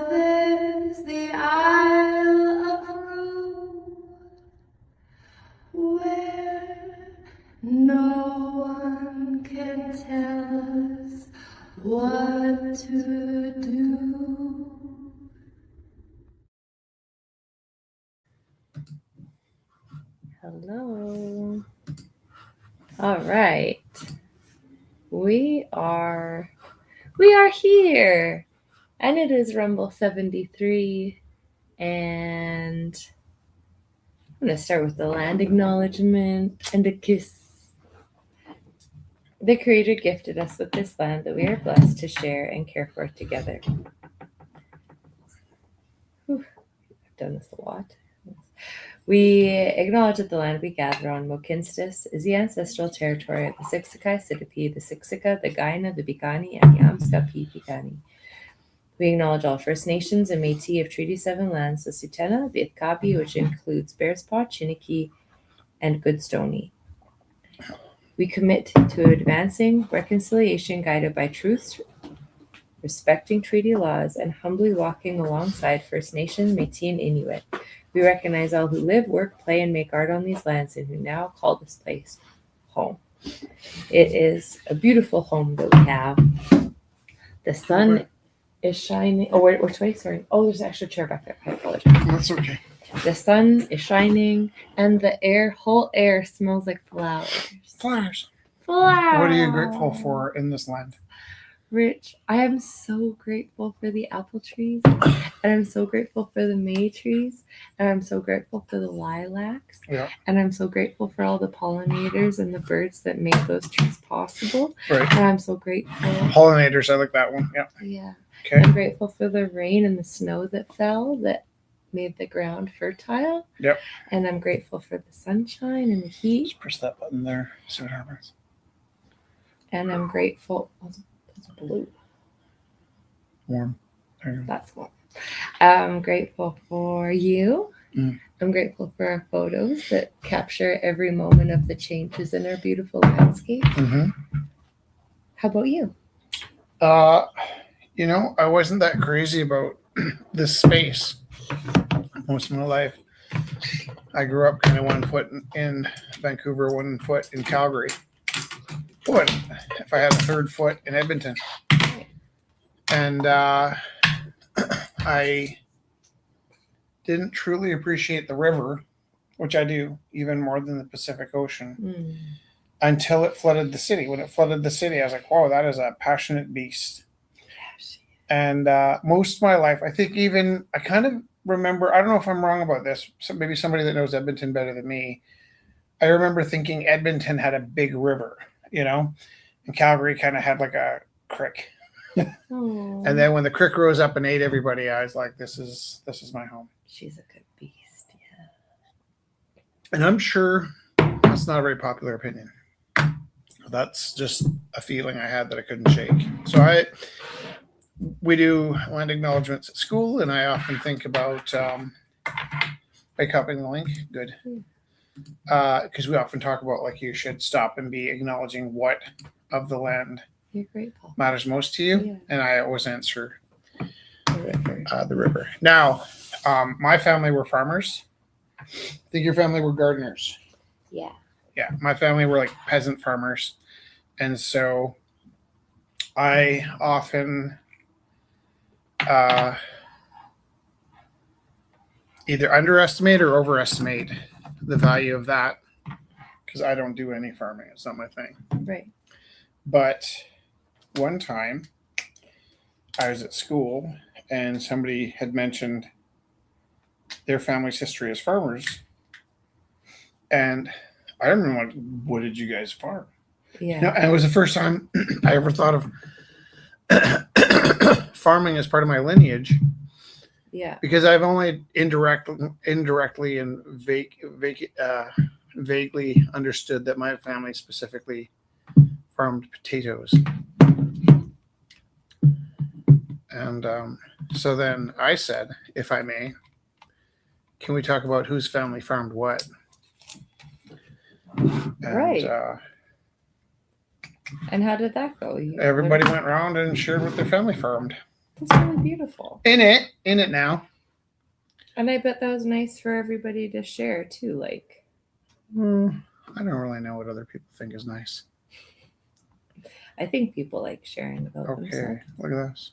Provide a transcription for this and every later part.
there's the Isle of Roux, where no one can tell us what to do. Hello. All right. We are here. And it is Rumble 73. And I'm going to start with the land acknowledgement and a kiss. The Creator gifted us with this land that we are blessed to share and care for together. Whew. I've done this a lot. We acknowledge that the land we gather on, Mokinstis, is the ancestral territory of the Siksika, Sidipi, the Siksika, the Gaina, the Bikani, and the Amskapi Pikani. We acknowledge all First Nations and Métis of Treaty 7 lands, the Sutena, the Itkabi, which includes Bearspaw, Chiniki, and Goodstony. We commit to advancing reconciliation guided by truth, respecting treaty laws, and humbly walking alongside First Nation, Métis, and Inuit. We recognize all who live, work, play, and make art on these lands and who now call this place home. It is a beautiful home that we have. The sun is shining. Oh, which way? Sorry. Oh, there's an extra chair back there. I apologize. That's okay. The sun is shining, and the whole air smells like flowers. Flowers. Flowers. What are you grateful for in this land? Rich, I am so grateful for the apple trees, and I'm so grateful for the May trees, and I'm so grateful for the lilacs, and I'm so grateful for all the pollinators and the birds that make those trees possible. Right. And I'm so grateful. Pollinators, I like that one. Yeah. Yeah. Okay. I'm grateful for the rain and the snow that fell that made the ground fertile. Yep. And I'm grateful for the sunshine and the heat. Just press that button there. See what happens. And I'm grateful. It's blue. Warm. That's warm. I'm grateful for you. Mm. I'm grateful for our photos that capture every moment of the changes in our beautiful landscape. Mm-hmm. How about you? I wasn't that crazy about this space most of my life. I grew up kind of 1 foot in Vancouver, 1 foot in Calgary. But if I had a 3rd foot in Edmonton. And I didn't truly appreciate the river, which I do even more than the Pacific Ocean, until it flooded the city. When it flooded the city, I was like, whoa, that is a passionate beast. Yes. And most of my life, I think I kind of remember, I don't know if I'm wrong about this, so maybe somebody that knows Edmonton better than me, I remember thinking Edmonton had a big river, and Calgary kind of had like a creek. And then when the crick rose up and ate everybody, I was like, this is my home. She's a good beast, yeah. And I'm sure that's not a very popular opinion. That's just a feeling I had that I couldn't shake. So we do land acknowledgements at school, and I often think about by copying the link. Good. Because we often talk about, like, you should stop and be acknowledging what of the land you're grateful matters most to you, and I always answer the river. Now, my family were farmers. I think your family were gardeners. Yeah. My family were like peasant farmers, and so I often either underestimate or overestimate the value of that, because I don't do any farming. It's not my thing. Right. But one time I was at school and somebody had mentioned their family's history as farmers. And I remember, like, what did you guys farm? Yeah. And it was the first time I ever thought of farming as part of my lineage. Yeah. Because I've only indirectly and vaguely understood that my family specifically farmed potatoes. And so then I said, if I may, can we talk about whose family farmed what? Right. And how did that go? Everybody went around and shared what their family farmed. That's really beautiful. In it now. And I bet that was nice for everybody to share too. Like, I don't really know what other people think is nice. I think people like sharing about Okay, themselves. look at this.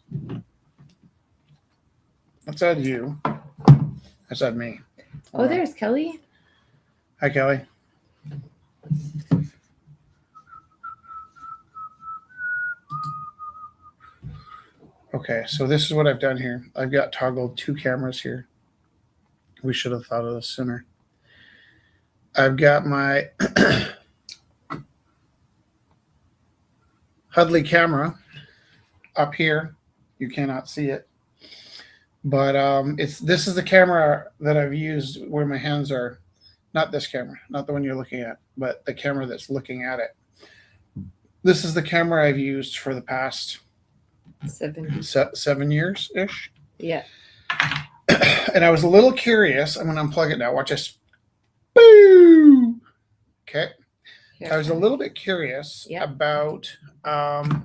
Let's add you. Let's add me. Oh, there's Kelly. Hi, Kelly. Okay, so this is what I've done here. I've got toggled 2 cameras here. We should have thought of this sooner. I've got my Hudley camera up here. You cannot see it, but this is the camera that I've used where my hands are. Not this camera, not the one you're looking at, but the camera that's looking at it. This is the camera I've used for the past 7 years ish. Yeah. And I was a little curious. I'm going to unplug it now. Watch this. Boo! Okay. Here. I was a little bit curious Yep. about because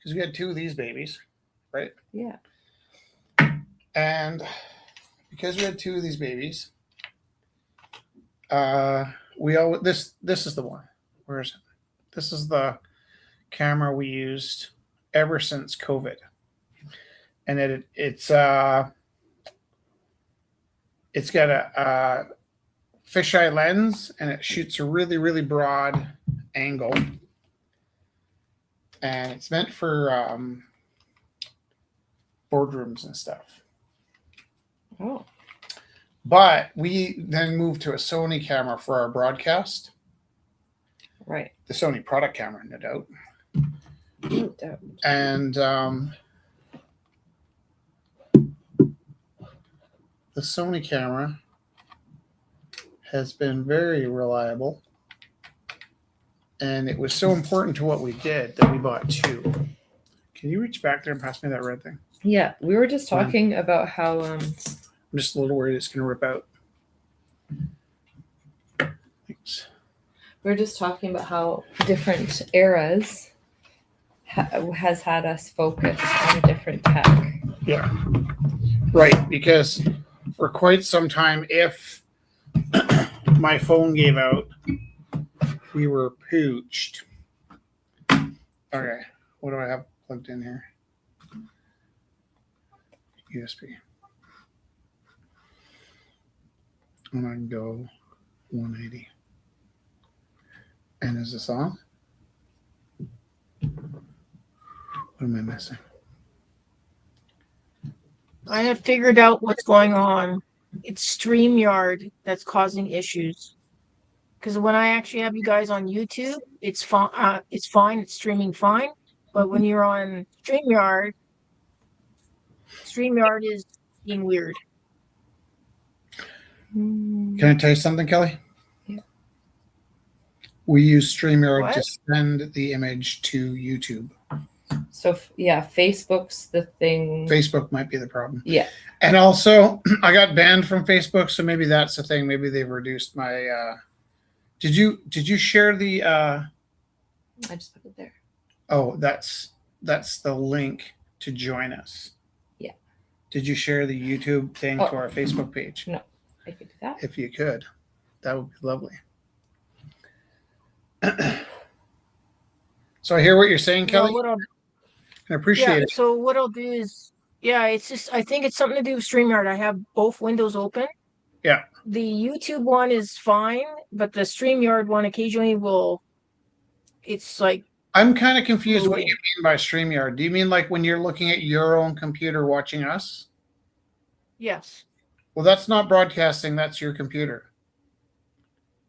we had 2 of these babies, right? Yeah. And because we had 2 of these babies, this is the one. Where is it? This is the camera we used ever since COVID, and it's got a fisheye lens, and it shoots a really, really broad angle, and it's meant for boardrooms and stuff. Oh. But we then moved to a Sony camera for our broadcast. Right. The Sony product camera, no doubt. No doubt. And the Sony camera has been very reliable. And it was so important to what we did that we bought 2. Can you reach back there and pass me that red thing? Yeah, we were just talking about how I'm just a little worried it's going to rip out. Thanks. we were just talking about how different eras has had us focus on different tech. Yeah. Right, because for quite some time, if my phone gave out, we were pooched. Okay, what do I have plugged in here? USB. And I can go 180. And is this on? What am I missing? I have figured out what's going on. It's StreamYard that's causing issues. Because when I actually have you guys on YouTube, it's fine. It's fine. It's streaming fine. But when you're on StreamYard is being weird. Can I tell you something, Kelly? Yeah. We use StreamYard What? to send the image to YouTube. So yeah, Facebook's the thing. Facebook might be the problem. Yeah. And also, I got banned from Facebook, so maybe that's the thing. Maybe they've reduced my. Did you share the? I just put it there. Oh, that's the link to join us. Yeah. Did you share the YouTube thing to our Facebook page? No, I could do that. If you could, that would be lovely. So I hear what you're saying, Kelly. I appreciate it. So what I'll do is, it's just, I think it's something to do with StreamYard. I have both windows open. Yeah. The YouTube one is fine, but the StreamYard one occasionally it's like. I'm kind of confused what you mean by StreamYard. Do you mean like when you're looking at your own computer watching us? Yes. Well, that's not broadcasting. That's your computer.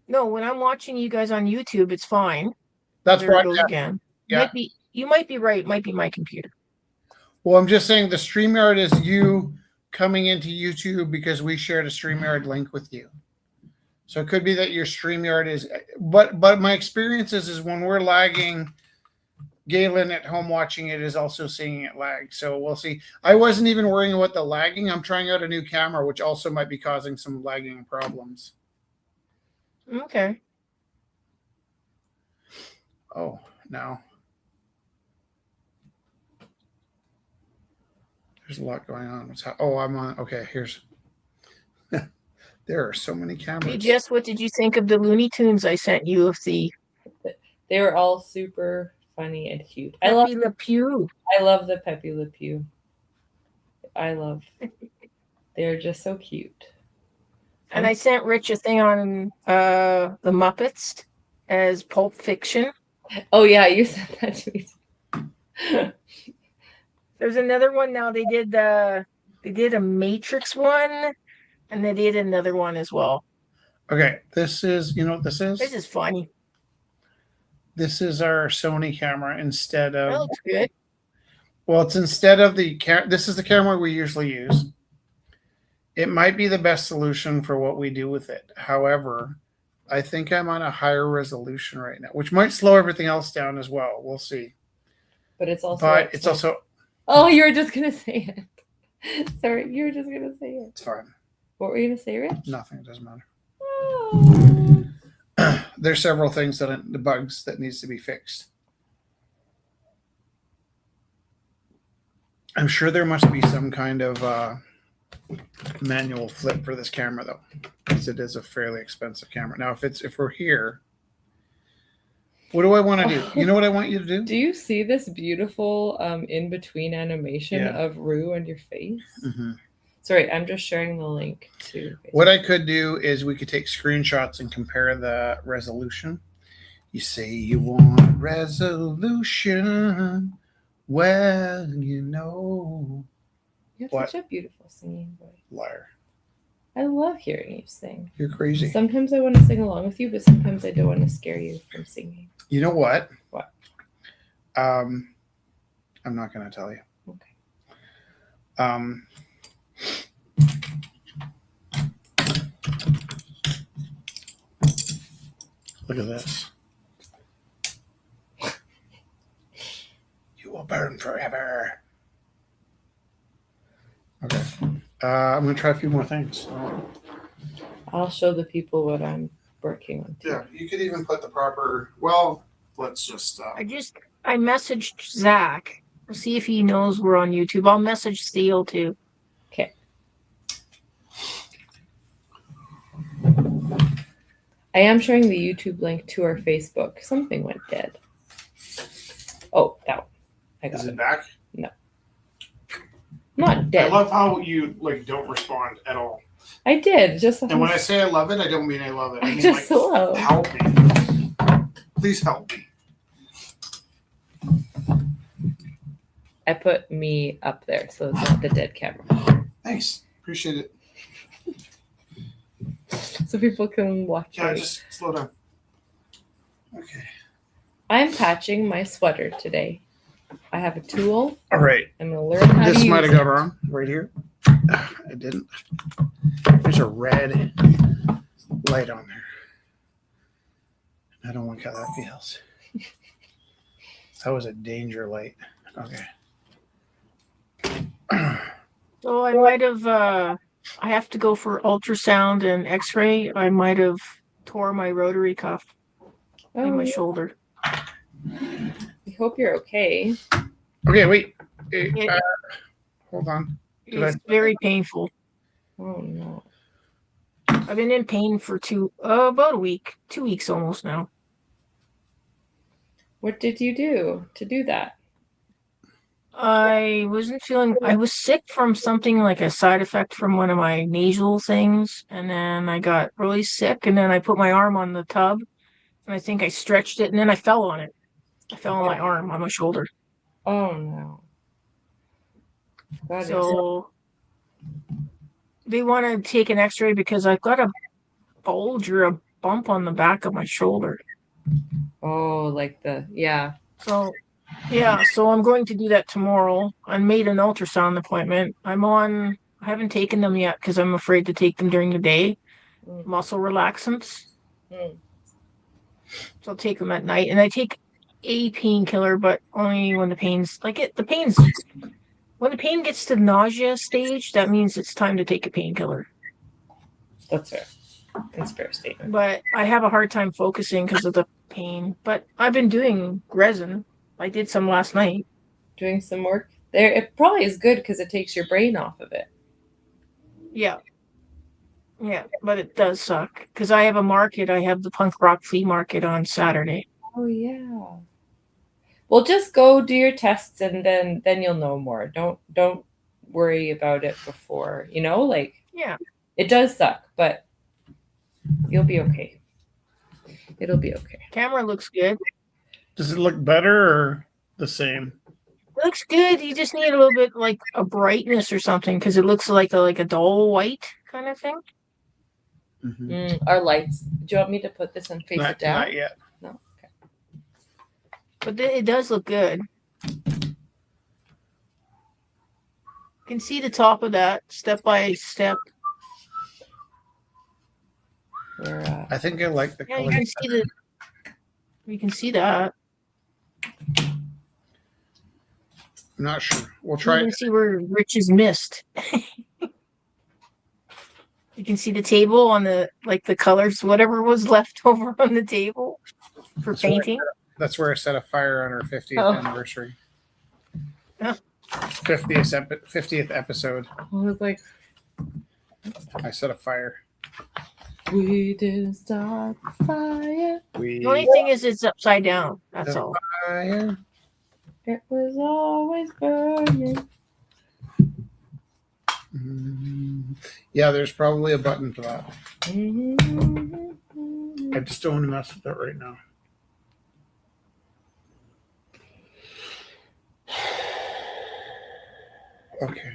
No, when I'm watching you guys on YouTube, it's fine. That's there it goes broadcasting. again. Yeah. You might be right. It might be my computer. Well, I'm just saying the StreamYard is you coming into YouTube because we shared a StreamYard link with you. So it could be that your StreamYard is, but my experience is when we're lagging, Galen at home watching it is also seeing it lag. So we'll see. I wasn't even worrying about the lagging. I'm trying out a new camera, which also might be causing some lagging problems. Okay. Oh, no. There's a lot going on. Oh, I'm on. Okay, here's. There are so many Hey cameras. Jess, what did you think of the Looney Tunes I sent you of the They were all super funny and cute. Pepe Le Pew? I love the Pepe Le Pew. They're just so cute. And I sent Rich a thing on the Muppets as Pulp Fiction. Oh yeah, you said that to me. There's another one now. They did a Matrix one, and they did another one as well. Okay, this is, you know what this is? This is funny. This is our Sony camera instead of. That looks good. Well, it's instead of the this is the camera we usually use. It might be the best solution for what we do with it. However, I think I'm on a higher resolution right now, which might slow everything else down as well. We'll see. But it's also. But it's also. Oh, you were just gonna say it. Sorry, you were just gonna say it. It's fine. What were you gonna say, Rich? Nothing. It doesn't matter. Oh. There's several things the bugs that needs to be fixed. I'm sure there must be some kind of manual flip for this camera though, because it is a fairly expensive camera. Now, if we're here, what do I want to do? You know what I want you to do? Do you see this beautiful in between animation of Roux and your face? Mm-hmm. Sorry, I'm just sharing the link to Facebook. What I could do is we could take screenshots and compare the resolution. You say you want resolution. Well, you know. You have What? such a beautiful singing voice. Liar. I love hearing you sing. You're crazy. Sometimes I want to sing along with you, but sometimes I don't want to scare you from singing. You know what? What? I'm not going to tell you. Okay. Look at this. You will burn forever. Okay. I'm going to try a few more things. I'll show the people what I'm working on too. Yeah, you could even put the proper. Well, let's just. I messaged Zach. We'll see if he knows we're on YouTube. I'll message Steele too. Okay. I am sharing the YouTube link to our Facebook. Something went dead. Oh, that one. I got Is it. it back? No. Not dead. I love how you don't respond at all. I did. Just And when I say I love it, I don't mean I love it. I mean just love. help me. Please help me. I put me up there, so it's not the dead camera. Thanks. Appreciate it. So people can watch Yeah, it. just slow down. Okay. I'm patching my sweater today. I have a tool. All right. I'm going to learn how to This use might have it. got wrong right here. It didn't. There's a red light on there. I don't like how that feels. That was a danger light. Okay. So I might have. I have to go for ultrasound and X-ray. I might have tore my rotary cuff in my shoulder. We hope you're okay. Okay, wait. Hold on. It's very painful. Oh no. I've been in pain for about a week, 2 weeks almost now. What did you do to do that? I was sick from something like a side effect from one of my nasal things, and then I got really sick, and then I put my arm on the tub, and I think I stretched it, and then I fell on it. I fell on my arm, on my shoulder. Oh no. So they want to take an X-ray because I've got a bulge or a bump on the back of my shoulder. Oh, yeah. So I'm going to do that tomorrow. I made an ultrasound appointment. I haven't taken them yet because I'm afraid to take them during the day. Muscle relaxants. So I'll take them at night, and I take a painkiller, but only when when the pain gets to nausea stage, that means it's time to take a painkiller. That's fair. That's a fair statement. But I have a hard time focusing because of the pain. But I've been doing resin. I did some last night. Doing some work There, it probably is good because it takes your brain off of it. Yeah. Yeah, but it does suck because I have a market. I have the punk rock flea market on Saturday. Oh yeah. Well, just go do your tests and then you'll know more. Don't worry about it before. Like Yeah. it does suck, but you'll be okay. It'll be okay. Camera looks good. Does it look better or the same? Looks good. You just need a little bit like a brightness or something because it looks like a dull white kind of thing. Our lights. Do you want me to put this and face it down? Not yet. No. Okay. But it does look good. You can see the top of that step by step. I think I like the Yeah, color. you can see the. You can see that. I'm not sure. We'll You try can it. see where Rich is missed. You can see the table on the colors, whatever was left over on the table for painting. That's where I set a fire on our 50th anniversary. Yeah. 50th episode. I was like, I set a fire. we didn't start the fire. The only thing is it's upside down. That's all. Fire. It was always burning. Yeah, there's probably a button for that. Mm-hmm. I just don't want to mess with it right now. Okay.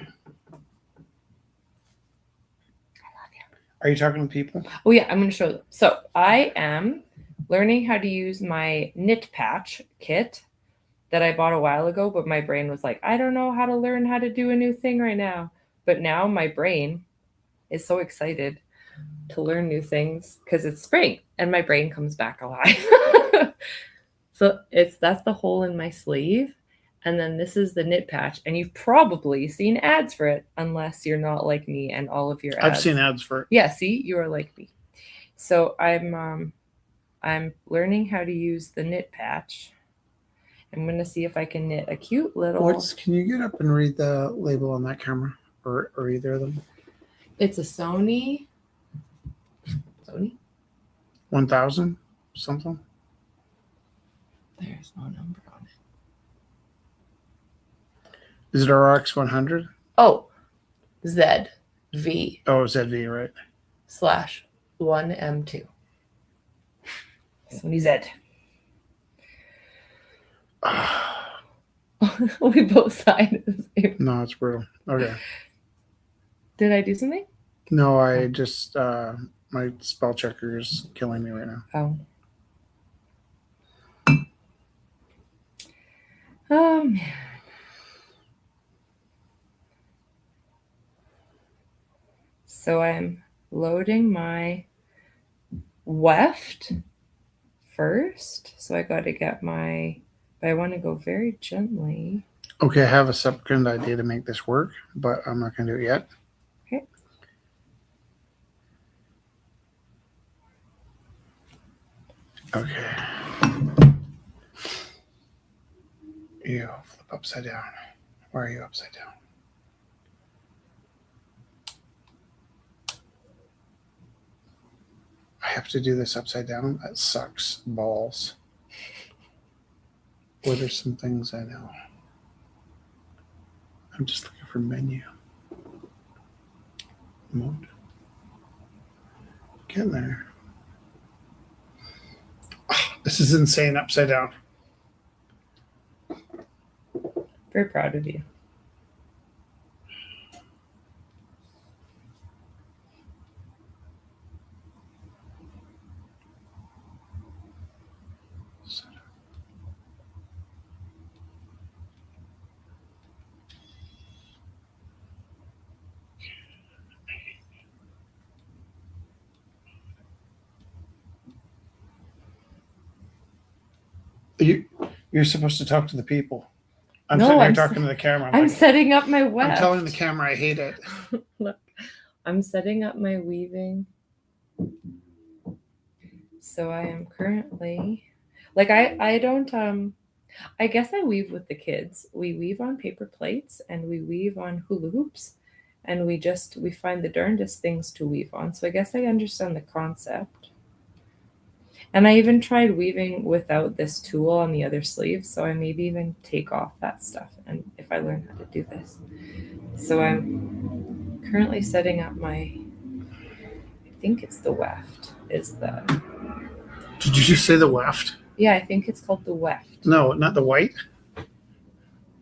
Are you talking to people? Oh yeah, I'm going to show them. So I am learning how to use my knit patch kit that I bought a while ago, but my brain was like, I don't know how to learn how to do a new thing right now. But now my brain is so excited to learn new things because it's spring and my brain comes back alive. So that's the hole in my sleeve. And then this is the knit patch. And you've probably seen ads for it, unless you're not like me and all of your ads. I've seen ads for it. Yeah, see, you are like me. So I'm learning how to use the knit patch. I'm going to see if I can knit a cute little... Can you get up and read the label on that camera? Or either of them? It's a Sony 1000 something? There's no number on it. Is it RX 100? Oh, ZV. Oh, ZV, right. /1M2. Sony Z. We both signed the same. No, it's brutal. Okay. Did I do something? No, I just my spell checker is killing me right now. Oh. Oh man. So I'm loading my weft first. So I got to get but I want to go very gently. Okay, I have a second idea to make this work, but I'm not going to do it yet. Okay. Okay. You flip upside down. Why are you upside down? I have to do this upside down? That sucks balls. What are some things I know? I'm just looking for menu. Mode. Get in there. Oh, this is insane upside down. Very proud of you. You're supposed to talk to the people. I'm No, sitting here I'm talking to the camera. I'm setting up my weft. I'm telling the camera I hate it. Look, I'm setting up my weaving. So I am currently, like I don't I guess I weave with the kids. We weave on paper plates and we weave on hula hoops, and we find the darndest things to weave on. So I guess I understand the concept. And I even tried weaving without this tool on the other sleeve, so I maybe even take off that stuff and if I learn how to do this. So I'm currently setting up my, I think it's the weft is the, Did you just say the weft? yeah, I think it's called the weft. No, not the white.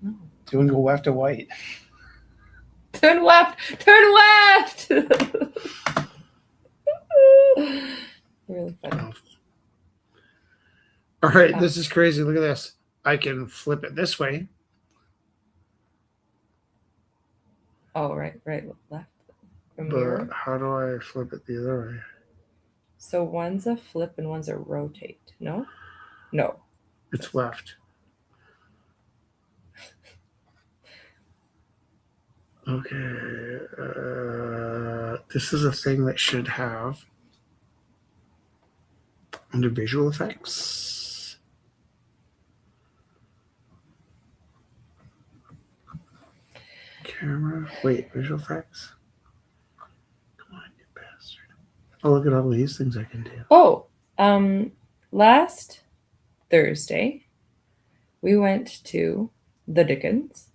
No. Do you want to go left to white? Turn left! Turn left! Really funny. All right, this is crazy. Look at this. I can flip it this way. Oh, right, left. But how do I flip it the other way? So one's a flip and one's a rotate. No? No. It's left. Okay. This is a thing that should have under visual effects. Camera. Wait, visual effects. Come on, you bastard. Oh, look at all these things I can do. Oh, last Thursday, we went to the Dickens,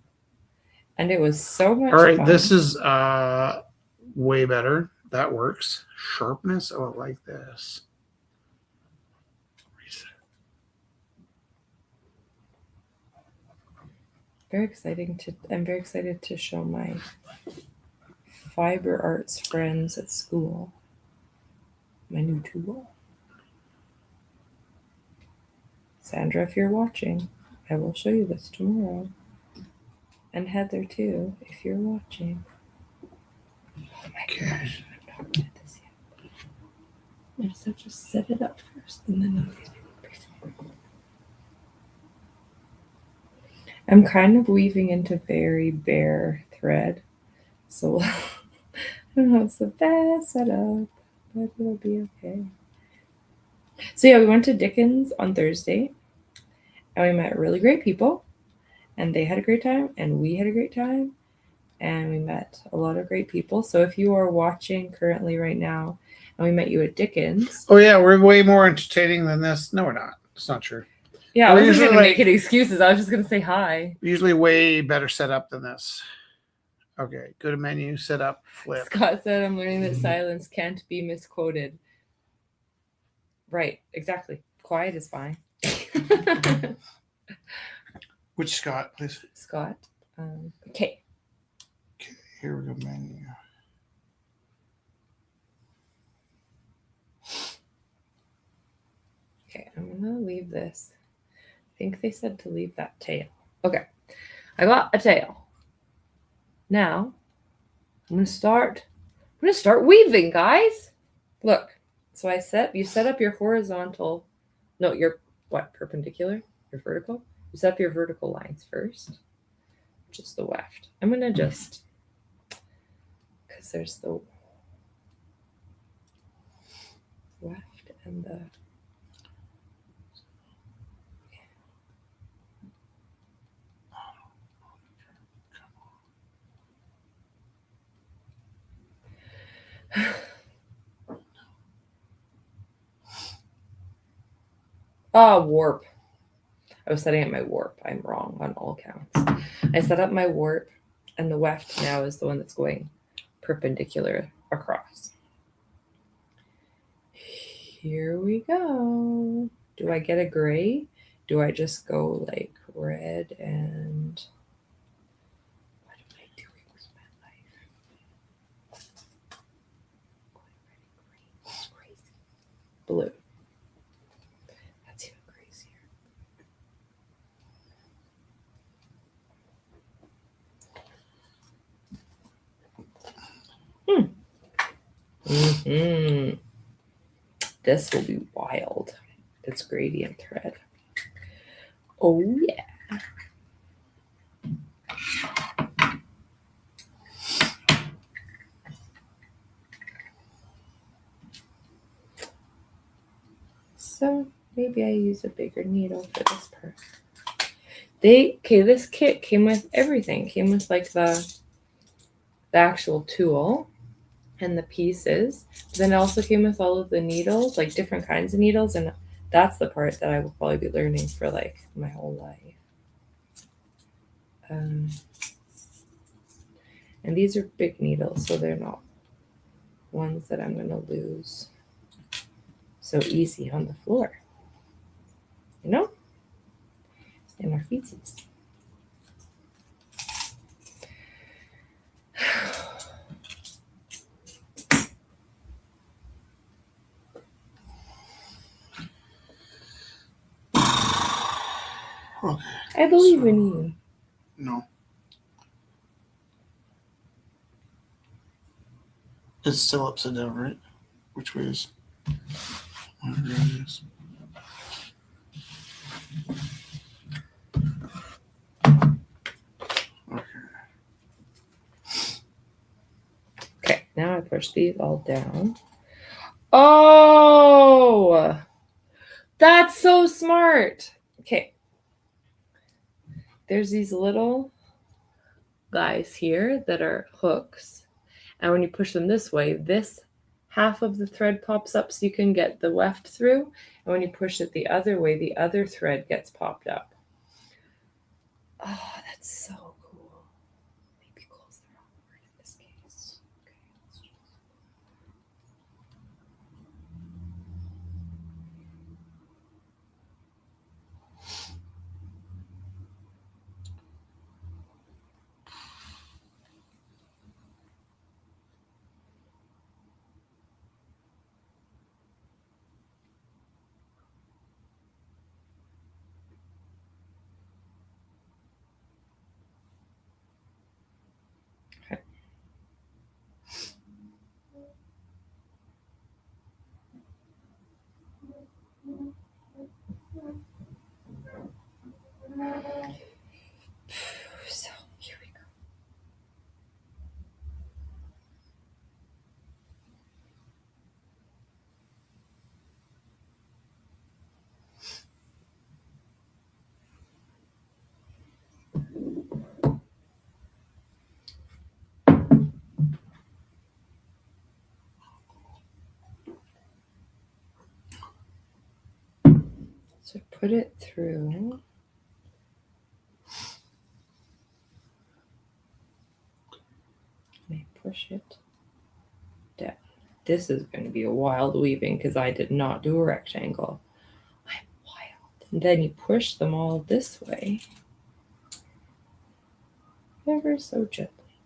and it was so much All right, fun. this is way better. That works. Sharpness. Oh, I like this. Reset. I'm very excited to show my fiber arts friends at school my new tool. Sandra, if you're watching, I will show you this tomorrow. And Heather too, if you're watching. Oh my gosh, I've not read this yet. I just have to set it up first and then I'm kind of weaving into very bare thread. So I don't know if it's the best setup, but it'll be okay. So yeah, we went to Dickens on Thursday and we met really great people and they had a great time and we had a great time and we met a lot of great people. So if you are watching currently right now and we met you at Dickens. Oh yeah, we're way more entertaining than this. No, we're not. It's not true. Yeah, We're I wasn't going to usually make any excuses. I was just going to say hi. Usually way better set up than this. Okay, go to menu, set up, flip. Scott said, I'm learning that silence can't be misquoted. Right, exactly. Quiet is fine. Which Scott, please? Scott. Okay. Okay, here we go, menu. Okay, I'm going to leave this. I think they said to leave that tail. Okay, I got a tail. Now, I'm going to start weaving, guys. Look, so you set up your horizontal, no, your what, perpendicular? Your vertical? You set up your vertical lines first, which is the weft. I'm going to just, because there's the weft and the, warp. I was setting up my warp. I'm wrong on all counts. I set up my warp, and the weft now is the one that's going perpendicular across. Here we go. Do I get a gray? Do I just go like red and... What am I doing with my life? That's crazy. Blue. That's even crazier. Mm-hmm. This will be wild. It's gradient thread. Oh yeah. So maybe I use a bigger needle for this part. This kit came with everything. Came with like the actual tool and the pieces. But then it also came with all of the needles, like different kinds of needles, and that's the part that I will probably be learning for like my whole life. And these are big needles, so they're not ones that I'm going to lose so easy on the floor. You know? In our feetsies. Okay. I believe in you. No. It's still upside down, right? Which way is? Whatever it is. Okay, now I push these all down. Oh! That's so smart! Okay. There's these little guys here that are hooks. And when you push them this way, this half of the thread pops up so you can get the weft through. And when you push it the other way, the other thread gets popped up. Oh, that's so cool. Maybe cool is the wrong word in this case. Okay, let's just... Okay. So here we go. So put it through. May push it down. This is going to be a wild weaving because I did not do a rectangle. I'm wild. And then you push them all this way. Ever so gently.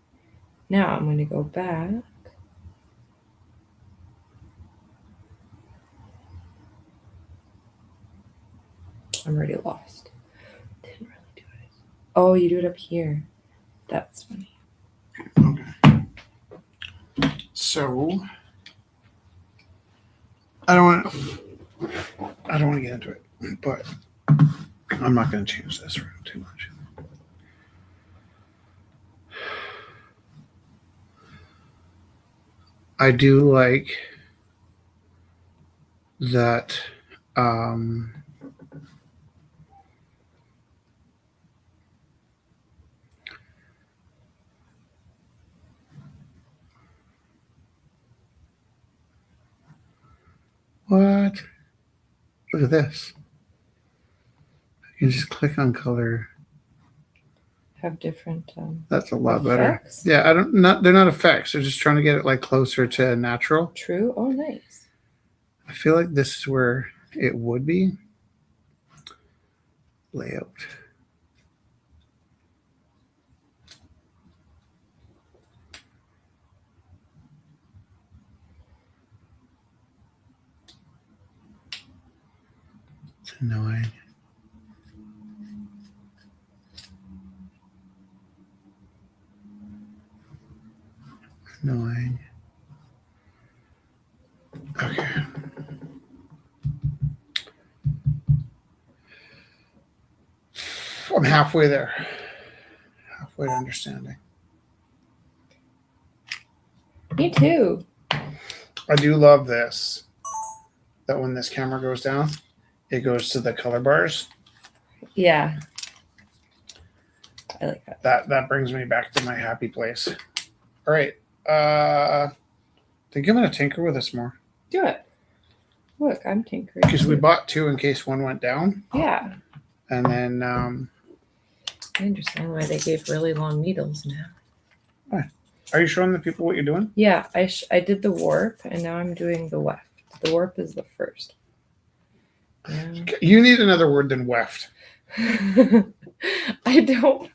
Now I'm going to go back. I'm already lost. Didn't really do it. Oh, you do it up here. That's funny. Okay. So I don't want to get into it, but I'm not going to change this room too much. I do like that what? Look at this. You can just click on color. Have different That's a lot effects? better. Yeah, they're not effects. They're just trying to get it like closer to natural. True. Oh, nice. I feel like this is where it would be. Layout. It's annoying. Annoying. Okay. I'm halfway there. Halfway to understanding. Me too. I do love this. That when this camera goes down, it goes to the color bars. Yeah. I like that. That brings me back to my happy place. All right. Think I'm gonna tinker with this more Do it. Look, I'm tinkering. because we bought 2 in case one went down, Yeah. and then I understand why they gave really long needles now. are you showing the people what you're doing? Yeah, I did the warp, and now I'm doing the weft. The warp is the first. Yeah. You need another word than weft. I don't.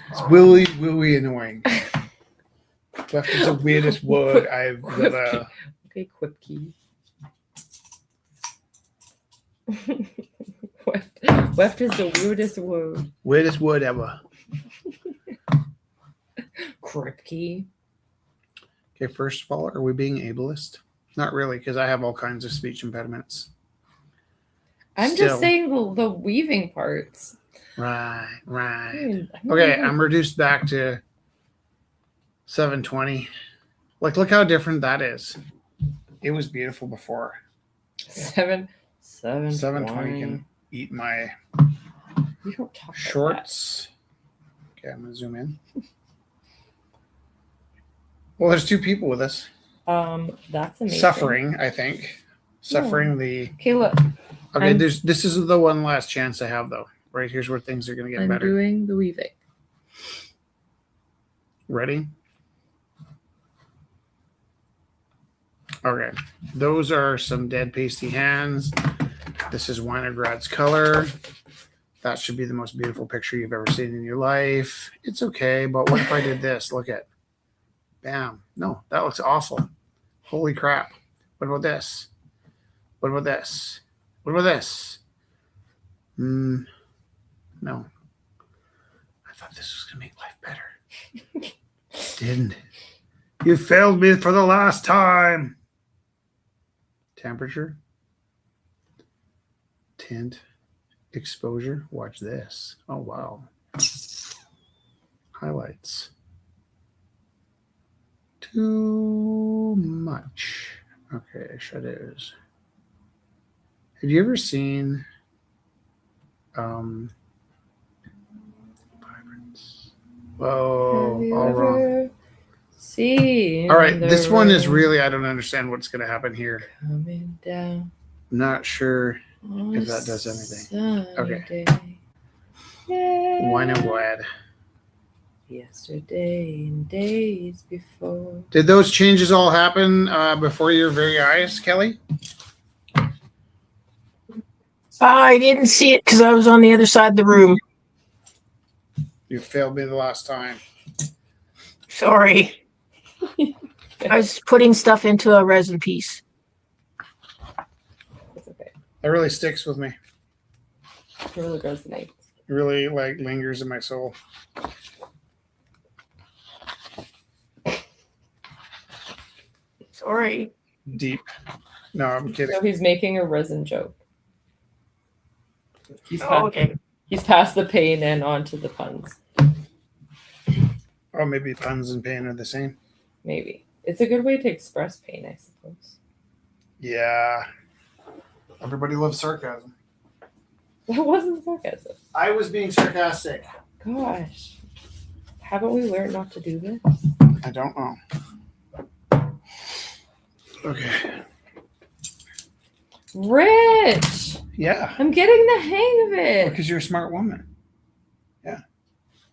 It's willy annoying. Weft is the weirdest word I've ever. Okay, Quipkey. Weft is the weirdest word. Weirdest word ever. Kripke. Okay, first of all, are we being ableist? Not really, because I have all kinds of speech impediments. I'm Still. just saying the weaving parts. Right. I Okay, I'm reduced back to 720. Like, look how different that is. It was beautiful before. 720 can eat my You don't talk shorts. Okay, I'm gonna zoom in. Well, there's 2 people with us. That's amazing. Suffering, I think. Suffering the. Okay, look. Okay, this is the one last chance I have, though. Right here's where things are gonna get I'm better. doing the weaving. Ready? Okay, those are some dead pasty hands. This is Winograd's color. That should be the most beautiful picture you've ever seen in your life. It's okay, but what if I did this? Look at, bam. No, that looks awful. Holy crap. What about this? What about this? What about this? No. I thought this was going to make life better. Didn't. You failed me for the last time. Temperature. Tint. Exposure. Watch this. Oh, wow. Highlights. Too much. Okay, shadows. Have you ever seen vibrance? Whoa, all wrong. See. All right, this one is really, I don't understand what's going to happen here. Coming down. Not sure if that does anything. Okay. Wine and wad. Yesterday and days before. Did those changes all happen before your very eyes, Kelly? I didn't see it because I was on the other side of the room. You failed me the last time. Sorry. I was putting stuff into a resin piece. It's okay. That really sticks with me. It really resonates. It really like lingers in my soul. Sorry. Deep. No, I'm kidding. So he's making a resin joke. He's Okay. He's past the pain and onto the puns. Oh, maybe puns and pain are the same. Maybe. It's a good way to express pain, I suppose. Yeah. Everybody loves sarcasm. That wasn't sarcasm. I was being sarcastic. Gosh. Haven't we learned not to do this? I don't know. Okay. Rich! Yeah. I'm getting the hang of it. Because you're a smart woman.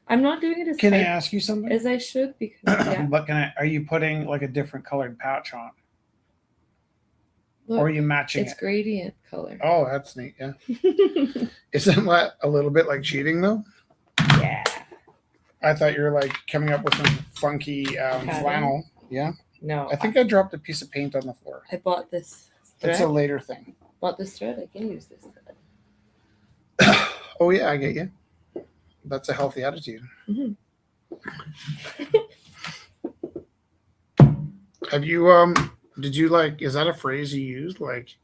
I'm not doing it as Can I tight ask you something? as I should because yeah. But are you putting like a different colored patch on? Look, Or are you matching it's it? gradient color. Oh, that's neat. Yeah. Isn't that a little bit like cheating though? Yeah. I thought you were like coming up with some funky flannel. Yeah. No. I think I dropped a piece of paint on the floor. I bought this thread. It's a later thing. Bought this thread. I can use this thread. Oh yeah, I get you. That's a healthy attitude. Mm-hmm. Have you did you like, is that a phrase you used? Like,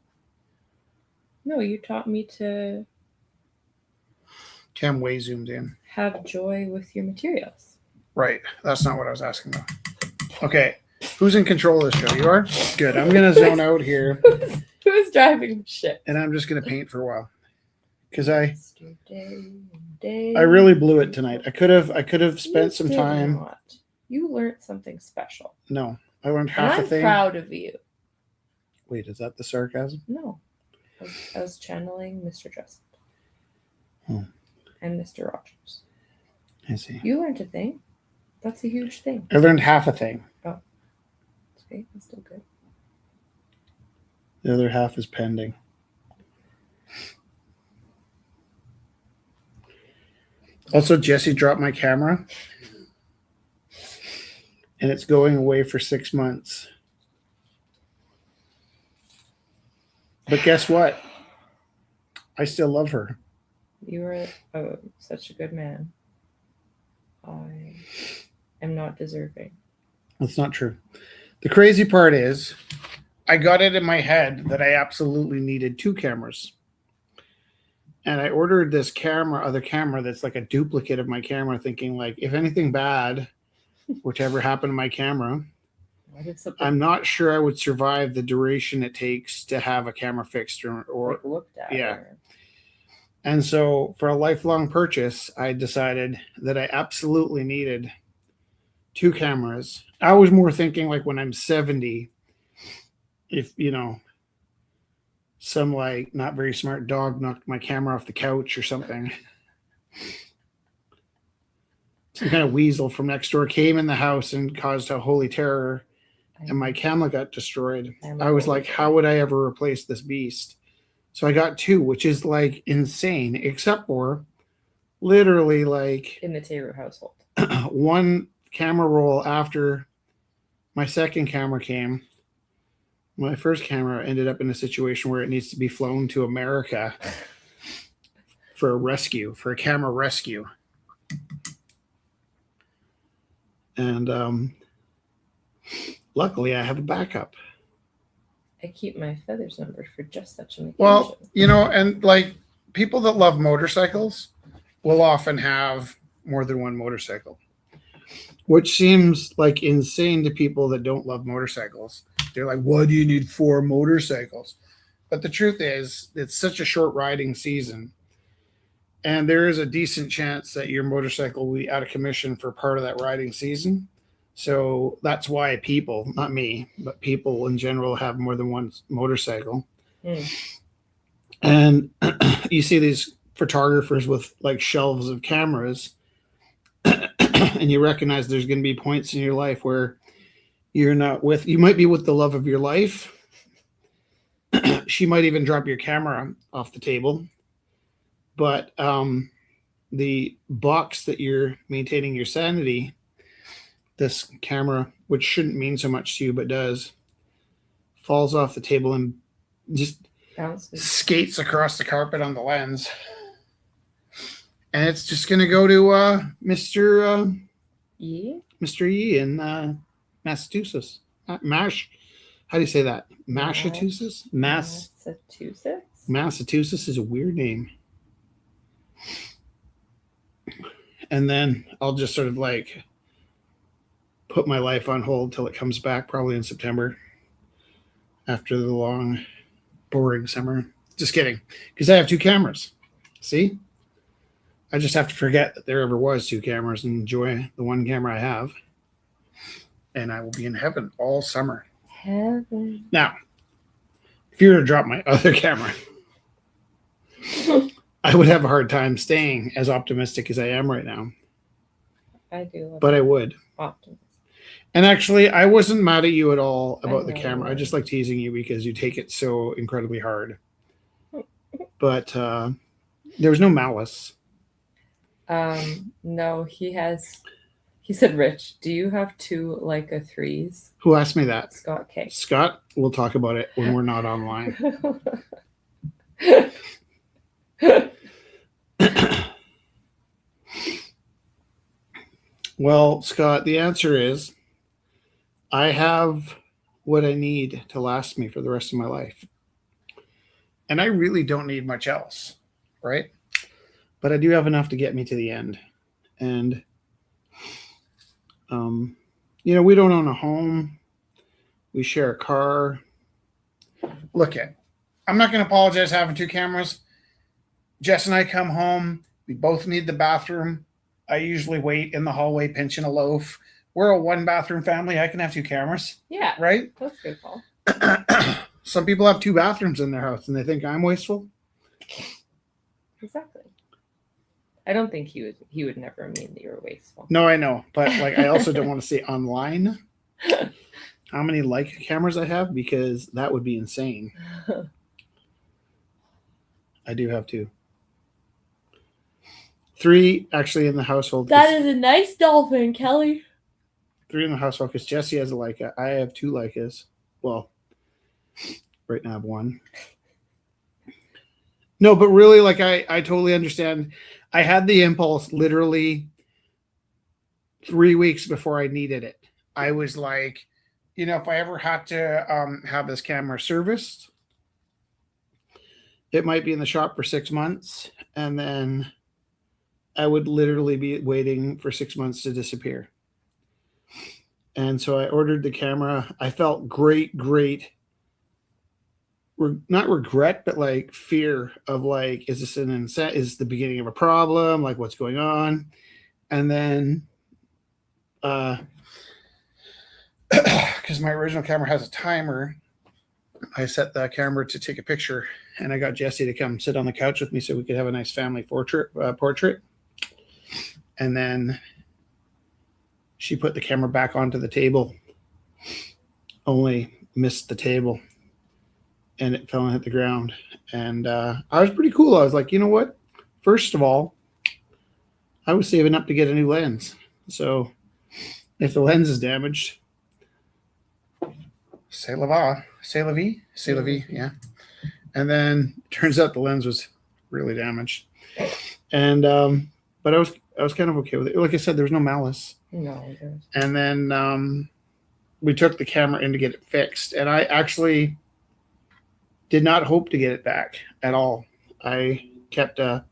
No, you taught me to Cam way zoomed in. have joy with your materials. Right. That's not what I was asking though. Okay. Who's in control of this show? You are? Good. I'm gonna zone out here Who's driving the ship? and I'm just gonna paint for a while. because I Yesterday, really blew it tonight. I could have spent some did time. not. You learned something special. No, I learned And half a I'm thing. proud of you. Wait, is that the sarcasm? No. I was channeling Mr. Jessup. Hmm. And Mr. Rogers. I see. You learned a thing. That's a huge thing. I learned half a thing. That's okay. That's still good. The other half is pending. Also, Jesse dropped my camera. And it's going away for 6 months. But guess what? I still love her. You are such a good man. I am not deserving. That's not true. The crazy part is, I got it in my head that I absolutely needed 2 cameras. And I ordered this other camera that's like a duplicate of my camera, thinking like, if anything bad, whichever happened to my camera, I'm not sure I would survive the duration it takes to have a camera fixed or like looked at. Yeah. And so for a lifelong purchase, I decided that I absolutely needed 2 cameras. I was more thinking like when I'm 70, if, some like not very smart dog knocked my camera off the couch or something. Some kind of weasel from next door came in the house and caused a holy terror, and my camera got destroyed. I was like, how would I ever replace this beast? So I got 2, which is like insane, except for literally like in the Taylor household. 1 camera roll after my second camera came. My first camera ended up in a situation where it needs to be flown to America for a camera rescue. And luckily I have a backup. I keep my feathers numbered for just such an occasion. Well, and like people that love motorcycles will often have more than 1 motorcycle, which seems like insane to people that don't love motorcycles. They're like, why do you need 4 motorcycles? But the truth is, it's such a short riding season. And there is a decent chance that your motorcycle will be out of commission for part of that riding season. So that's why people, not me, but people in general have more than 1 motorcycle. And you see these photographers with like shelves of cameras, and you recognize there's going to be points in your life where you might be with the love of your life. She might even drop your camera off the table. But the box that you're maintaining your sanity, this camera, which shouldn't mean so much to you, but does, falls off the table and just skates across the carpet on the lens. And it's just going to go to Mr. Yee in Massachusetts. How do you say that? Massachusetts? Massachusetts is a weird name. And then I'll just sort of like put my life on hold till it comes back, probably in September, after the long, boring summer. Just kidding, because I have 2 cameras. See? I just have to forget that there ever was 2 cameras and enjoy the 1 camera I have. And I will be in heaven all summer. Heaven. Now, if you were to drop my other camera, I would have a hard time staying as optimistic as I am right now. I do. But I would. Optimistic. And actually, I wasn't mad at you at all about the camera. I just like teasing you because you take it so incredibly hard. But there was no malice. No, he said, Rich, do you have 2 Leica 3s? Who asked me that? Scott K. Scott, we'll talk about it when we're not online. Well, Scott, the answer is I have what I need to last me for the rest of my life. And I really don't need much else, right? But I do have enough to get me to the end. And, we don't own a home. We share a car. Look, I'm not going to apologize having 2 cameras. Jess and I come home. We both need the bathroom. I usually wait in the hallway pinching a loaf. We're a one bathroom family. I can have 2 cameras. Yeah. Right? That's a good call. Some people have 2 bathrooms in their house and they think I'm wasteful. Exactly. I don't think he would never mean that you were wasteful. No, I know. But like I also don't want to say online how many Leica cameras I have because that would be insane. I do have 2. 3 actually in the household. That is a nice dolphin, Kelly. 3 in the household because Jesse has a Leica. I have 2 Leicas. Well, right now I have 1. No, but really, like I totally understand. I had the impulse literally 3 weeks before I needed it. I was like, if I ever had to have this camera serviced, it might be in the shop for 6 months, and then I would literally be waiting for 6 months to disappear. And so I ordered the camera. I felt great, not regret, but like fear of like, is this is the beginning of a problem? Like what's going on? And then, because my original camera has a timer, I set the camera to take a picture, and I got Jesse to come sit on the couch with me so we could have a nice family portrait. And then she put the camera back onto the table, only missed the table, and it fell and hit the ground. And I was pretty cool. I was like, you know what? First of all, I was saving up to get a new lens. So if the lens is damaged, c'est la vie, yeah. And then turns out the lens was really damaged. And but I was kind of okay with it. Like I said, there was no malice. No. And then we took the camera in to get it fixed, and I actually did not hope to get it back at all. I kept a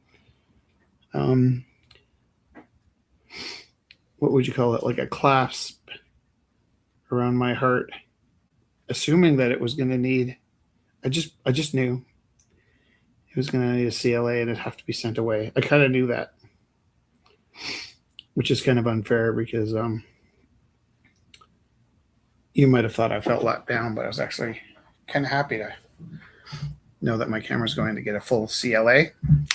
what would you call it? Like a clasp around my heart, assuming that it was going to need. I just knew it was going to need a CLA and it'd have to be sent away. I kind of knew that, which is kind of unfair because you might have thought I felt let down, but I was actually kind of happy to know that my camera's going to get a full CLA. And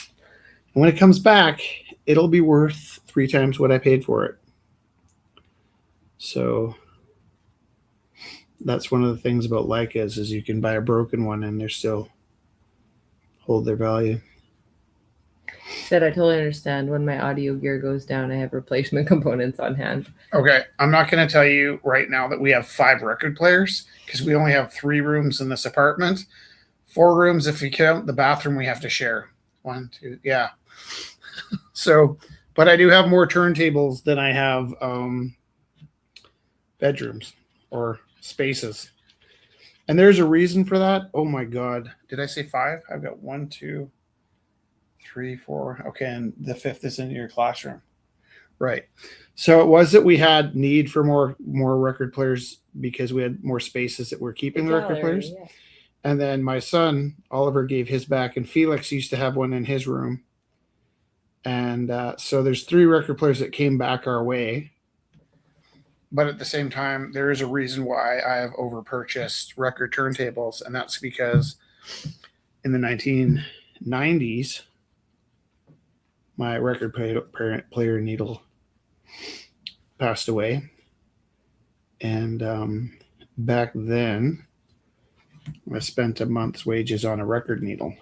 when it comes back, it'll be worth 3 times what I paid for it. So that's one of the things about Leicas is you can buy a broken one and they're still hold their value. Said I totally understand. When my audio gear goes down, I have replacement components on hand. Okay, I'm not going to tell you right now that we have 5 record players because we only have 3 rooms in this apartment. 4 rooms if you count the bathroom we have to share. 1, 2, yeah. So, but I do have more turntables than I have bedrooms or spaces. And there's a reason for that. Oh my God. Did I say 5? I've got 1, 2, 3, 4. Okay. And the 5th is in your classroom. Right. So it was that we had need for more record players because we had more spaces that were keeping the record players. Yeah. And then my son, Oliver, gave his back, and Felix used to have one in his room. And so there's 3 record players that came back our way. But at the same time, there is a reason why I have over-purchased record turntables, and that's because in the 1990s, my record player needle passed away. And back then, I spent a month's wages on a record needle.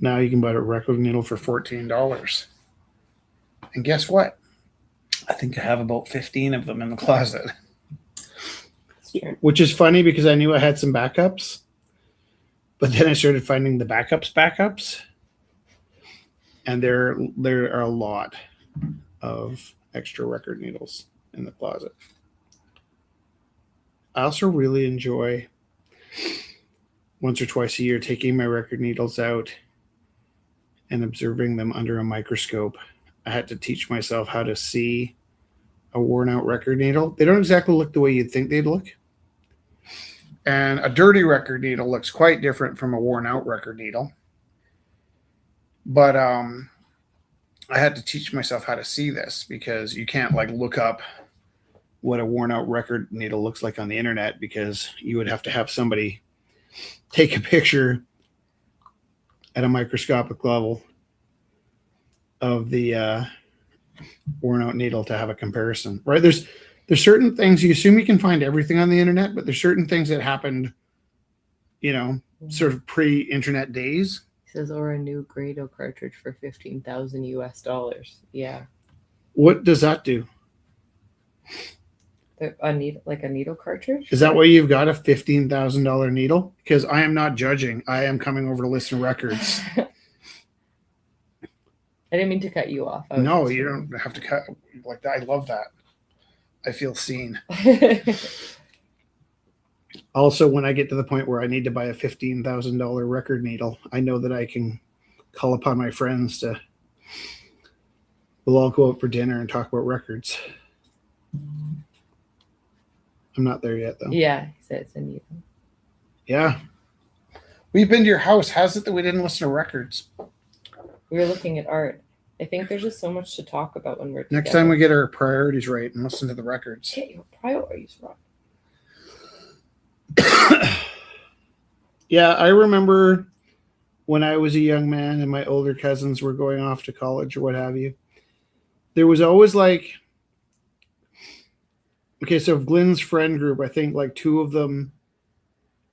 Now you can buy a record needle for $14. And guess what? I think I have about 15 of them in the closet. Which is funny because I knew I had some backups. But then I started finding the backups. And there are a lot of extra record needles in the closet. I also really enjoy once or twice a year taking my record needles out and observing them under a microscope. I had to teach myself how to see a worn out record needle. They don't exactly look the way you'd think they'd look. And a dirty record needle looks quite different from a worn out record needle. But I had to teach myself how to see this because you can't like look up what a worn out record needle looks like on the internet, because you would have to have somebody take a picture at a microscopic level of the worn out needle to have a comparison, right? There's certain things you assume you can find everything on the internet, but there's certain things that happened, sort of pre-internet days. He says, or a new Grado cartridge for $15,000 US. Yeah. What does that do? A needle cartridge? Is that why you've got a $15,000 needle? Because I am not judging. I am coming over to listen records. I didn't mean to cut you off. No, you don't have to cut like that. I love that. I feel seen. Also, when I get to the point where I need to buy a $15,000 record needle, I know that I can call upon my friends to. We'll all go out for dinner and talk about records. I'm not there yet, though. Yeah, he said it's a needle. Yeah. We've been to your house. How's it that we didn't listen to records? We were looking at art. I think there's just so much to talk about when we're together. Next time we get our priorities right and listen to the records. Get your priorities right. Yeah, I remember when I was a young man and my older cousins were going off to college or what have you. There was always like, okay, so of Glenn's friend group, I think like two of them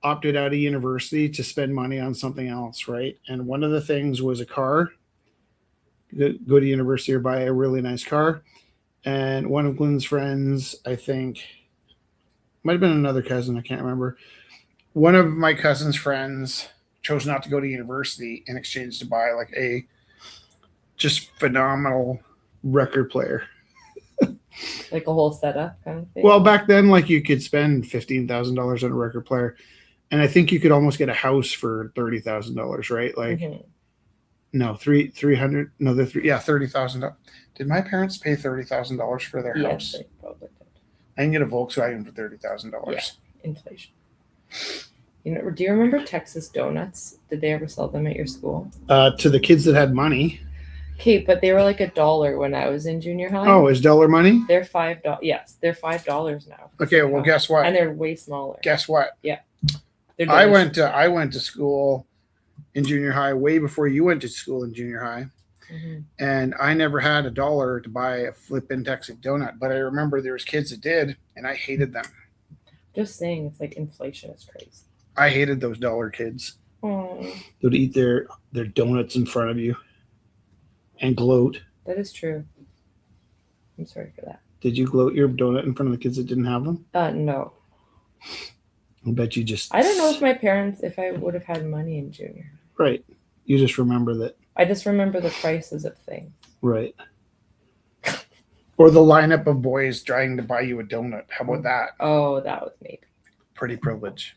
opted out of university to spend money on something else, right? And one of the things was a car. Go to university or buy a really nice car. And one of Glenn's friends, I think, might have been another cousin, I can't remember. One of my cousin's friends chose not to go to university in exchange to buy like a just phenomenal record player. Like a whole setup kind of thing? Well, back then, like you could spend $15,000 on a record player. And I think you could almost get a house for $30,000, right? Like, no, 300. No, $30,000. Did my parents pay $30,000 for their house? Yes, they probably did. I can get a Volkswagen for $30,000. Yeah, inflation. Do you remember Texas Donuts? Did they ever sell them at your school? To the kids that had money. Okay, but they were like $1 when I was in junior high. Oh, is dollar money? They're $5. Yes, they're $5 now. Okay, well, guess what? And they're way smaller. Guess what? Yeah. I went to school in junior high way before you went to school in junior high. Mm-hmm. And I never had $1 to buy a flippin' Texas donut, but I remember there was kids that did, and I hated them. Just saying, it's like inflation is crazy. I hated those dollar kids. Oh. They would eat their donuts in front of you and gloat. That is true. I'm sorry for that. Did you gloat your donut in front of the kids that didn't have them? No. I bet you just. I don't know if I would have had money in junior. Right. You just remember that. I just remember the prices of things. Right. Or the lineup of boys trying to buy you a donut. How about that? Oh, that was maybe. Pretty privilege.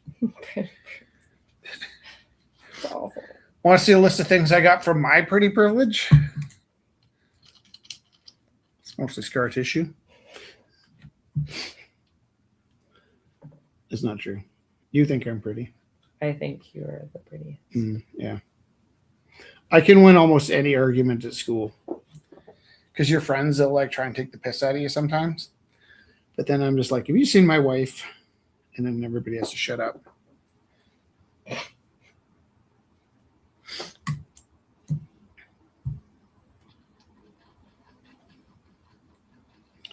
It's awful. Want to see a list of things I got from my pretty privilege? It's mostly scar tissue. It's not true. You think I'm pretty. I think you're the prettiest. Yeah. I can win almost any argument at school. Because your friends, they'll like try and take the piss out of you sometimes. But then I'm just like, have you seen my wife? And then everybody has to shut up.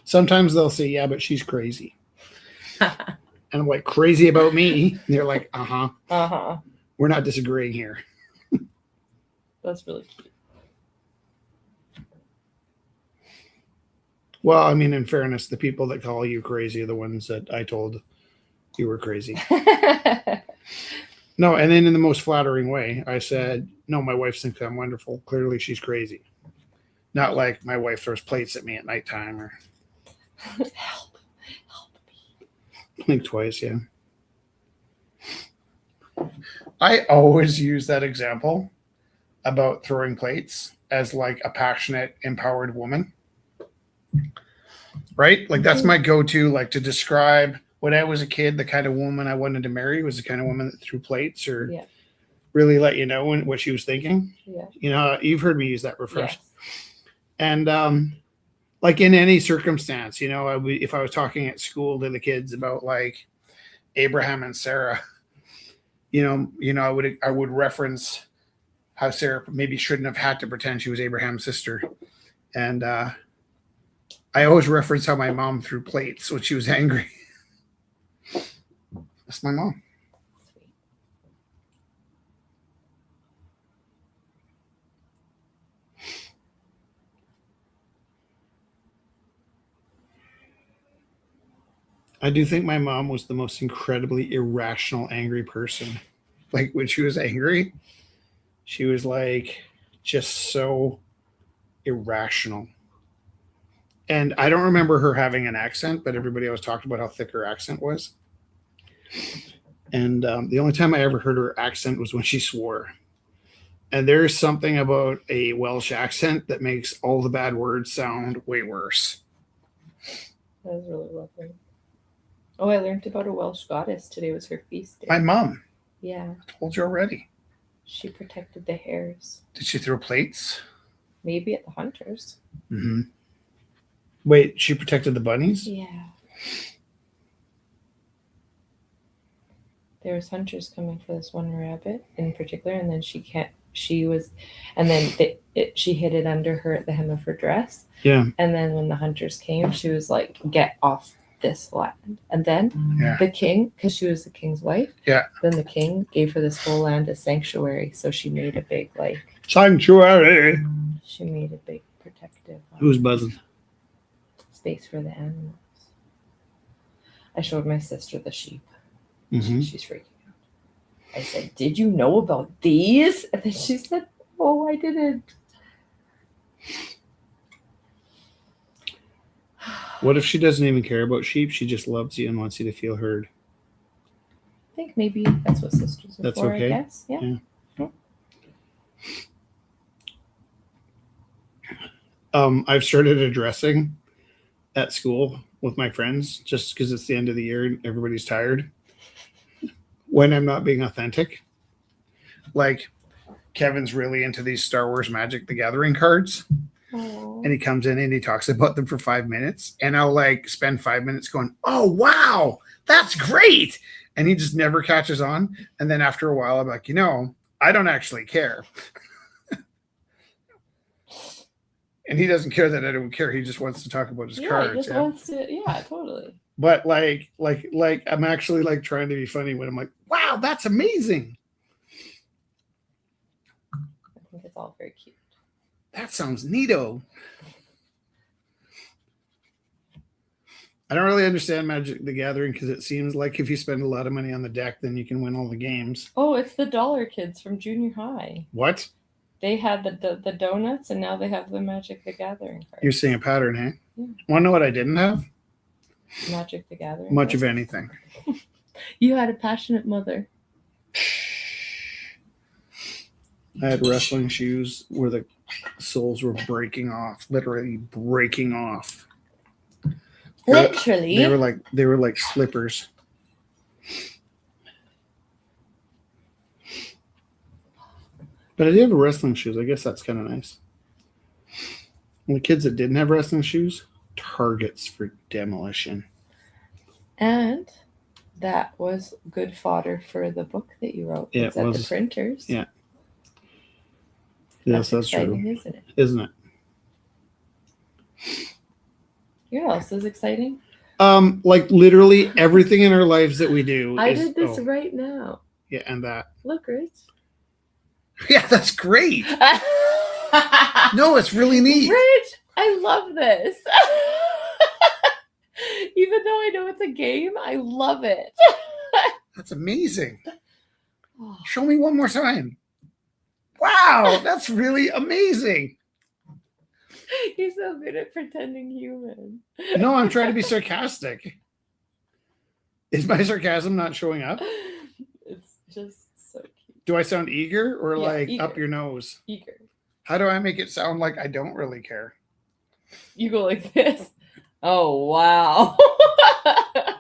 Sometimes they'll say, yeah, but she's crazy. And I'm like, crazy about me? And they're like, uh-huh. Uh-huh. We're not disagreeing here. That's really cute. Well, I mean, in fairness, the people that call you crazy are the ones that I told you were crazy. No, and then in the most flattering way, I said, no, my wife thinks I'm wonderful. Clearly, she's crazy. Not like my wife throws plates at me at nighttime or... Help me. I think twice, yeah. I always use that example about throwing plates as like a passionate, empowered woman. Right? Like that's my go-to, like to describe when I was a kid, the kind of woman I wanted to marry was the kind of woman that threw plates or Yeah. really let you know what she was thinking. Yeah. You know, you've heard me use that reference. Yes. And like in any circumstance, you know, if I was talking at school to the kids about like Abraham and Sarah, you know, I would reference how Sarah maybe shouldn't have had to pretend she was Abraham's sister, and I always reference how my mom threw plates when she was angry. That's my mom. Sweet. I do think my mom was the most incredibly irrational, angry person. Like when she was angry, she was like just so irrational. And I don't remember her having an accent, but everybody always talked about how thick her accent was. And the only time I ever heard her accent was when she swore. And there's something about a Welsh accent that makes all the bad words sound way worse. That was really lovely. Oh, I learned about a Welsh goddess. Today was her feast day. My mom. Yeah. I told you already. She protected the hares. Did she throw plates? Maybe at the hunters. Mm-hmm. Wait, she protected the bunnies? Yeah. There was hunters coming for this one rabbit in particular, and then she hid it under the hem of her dress. Yeah. And then when the hunters came, she was like, "Get off this land." And then the king, because she was the king's wife, then the king gave her this whole land as sanctuary. So she made a big sanctuary. She made a big protective Who's buzzing? Space for the animals. I showed my sister the sheep. Mm-hmm. She's freaking out. I said, "Did you know about these?" And then she said, "Oh, I didn't." What if she doesn't even care about sheep? She just loves you and wants you to feel heard. I think maybe that's what sisters are for, okay. I guess. Yeah. I've started addressing at school with my friends just because it's the end of the year and everybody's tired when I'm not being authentic. Like Kevin's really into these Star Wars Magic the Gathering cards. Aww. And he comes in and he talks about them for 5 minutes, and I'll like spend 5 minutes going, "Oh wow, that's great," and he just never catches on. And then after a while I'm like, I don't actually care. And he doesn't care that I don't care. He just wants to talk about his cards. He just wants to, totally. But like I'm actually like trying to be funny when I'm like, "Wow, that's amazing." I think it's all very cute. That sounds neato. I don't really understand Magic the Gathering because it seems like if you spend a lot of money on the deck, then you can win all the games. Oh, it's the dollar kids from junior high. What? They had the donuts, and now they have the Magic the Gathering cards. You're seeing a pattern, hey? Yeah. Want to know what I didn't have? Magic the Gathering. Much of anything. You had a passionate mother. I had wrestling shoes where the soles were breaking off, literally breaking off. Literally. They were like slippers. But I did have wrestling shoes. I guess that's kind of nice. And the kids that didn't have wrestling shoes, targets for demolition. And that was good fodder for the book that you wrote. Yeah, it's at the printers. Yeah. Yes, that's exciting, true. Isn't it? Isn't it? You know what else is exciting? Like literally everything in our lives that we do. I did this right now. Yeah, and that. Look, Rich. Yeah, that's great. No, it's really neat. Rich, I love this. Even though I know it's a game, I love it. That's amazing. Show me one more time. Wow, that's really amazing. You're so good at pretending human. No, I'm trying to be sarcastic. Is my sarcasm not showing up? It's just so cute. Do I sound eager or eager. Up your nose? Eager. How do I make it sound like I don't really care? You go like this. Oh, wow.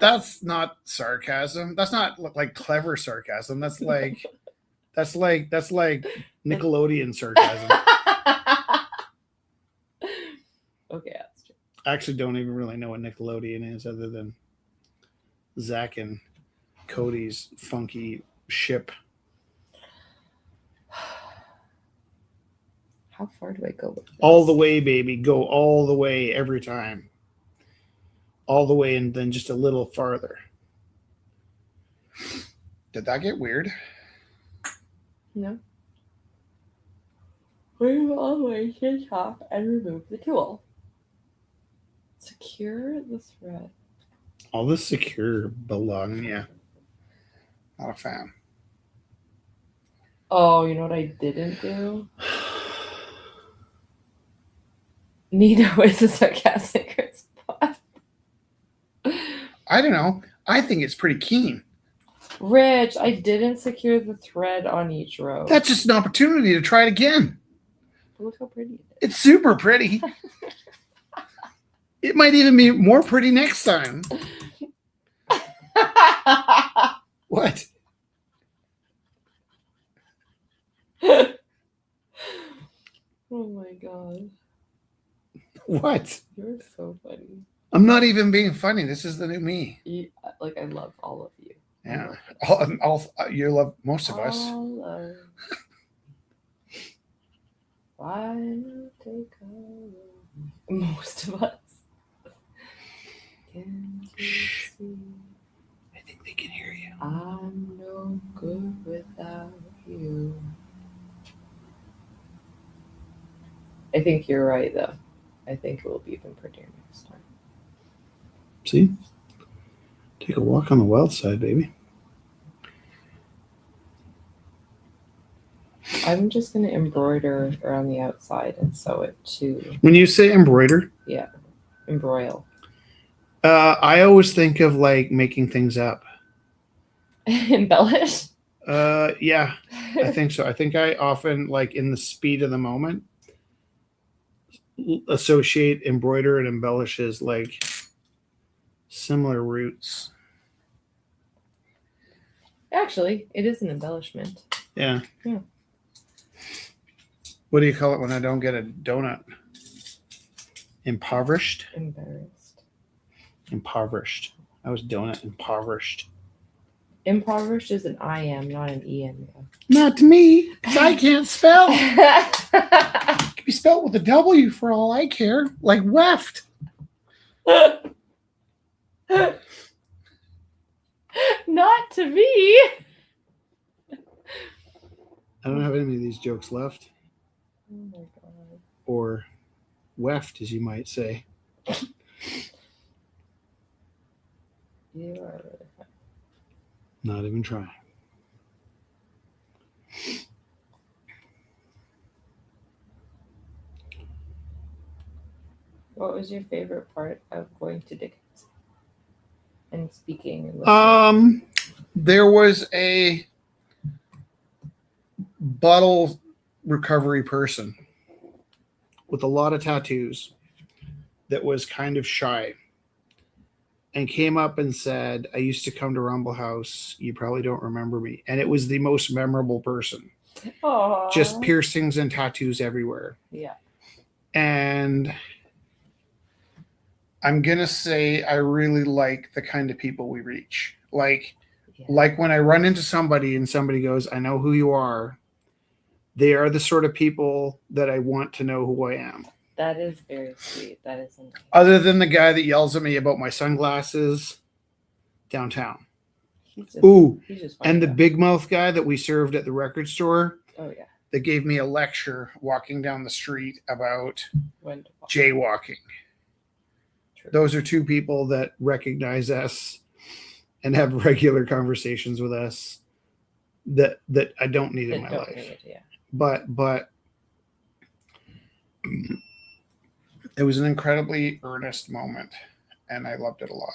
That's not sarcasm. That's not like clever sarcasm. That's like Nickelodeon sarcasm. Okay, that's true. I actually don't even really know what Nickelodeon is other than Zach and Cody's funky ship. How far do I go with this? All the way, baby. Go all the way every time. All the way and then just a little farther. Did that get weird? No. Move all the way to the top and remove the tool. Secure the thread. All the secure belong, yeah. Not a fan. Oh, you know what I didn't do? Neither is a sarcastic response. I don't know. I think it's pretty keen. Rich, I didn't secure the thread on each row. That's just an opportunity to try it again. Look how pretty it is. It's super pretty. It might even be more pretty next time. What? Oh my god. What? You're so funny. I'm not even being funny. This is the new me. I love all of you. Yeah. You love most of us. All of why not take all of most of us? Can't you see? I think they can hear you. I'm no good without you. I think you're right, though. I think it will be even prettier next time. See? Take a walk on the wild side, baby. I'm just going to embroider around the outside and sew it to When you say embroider, embroil. I always think of like making things up. Embellish? Yeah, I think so. I think I often, like in the speed of the moment, associate embroider and embellish as like similar roots. Actually, it is an embellishment. Yeah. Yeah. What do you call it when I don't get a donut? Impoverished? Embarrassed. Impoverished. I was donut impoverished. Impoverished is an I-M, not an E-M. Not to me, because I can't spell. It could be spelled with a W for all I care, like weft. Not to me. I don't have any of these jokes left. Oh my god. Or weft, as you might say. You are really funny. Not even trying. What was your favorite part of going to Dickens and speaking and listening? There was a bottle recovery person with a lot of tattoos that was kind of shy and came up and said, I used to come to Rumble House. You probably don't remember me. And it was the most memorable person. Aww. Just piercings and tattoos everywhere. Yeah. And I'm going to say I really like the kind of people we reach. Like when I run into somebody and somebody goes, I know who you are. They are the sort of people that I want to know who I am. That is very sweet. That is nice. Other than the guy that yells at me about my sunglasses downtown. He's just And the big mouth guy that we served at the record store. Oh, yeah. That gave me a lecture walking down the street about Wonderful. jaywalking. True. Those are two people that recognize us and have regular conversations with us that I don't need in my life. But it was an incredibly earnest moment, and I loved it a lot.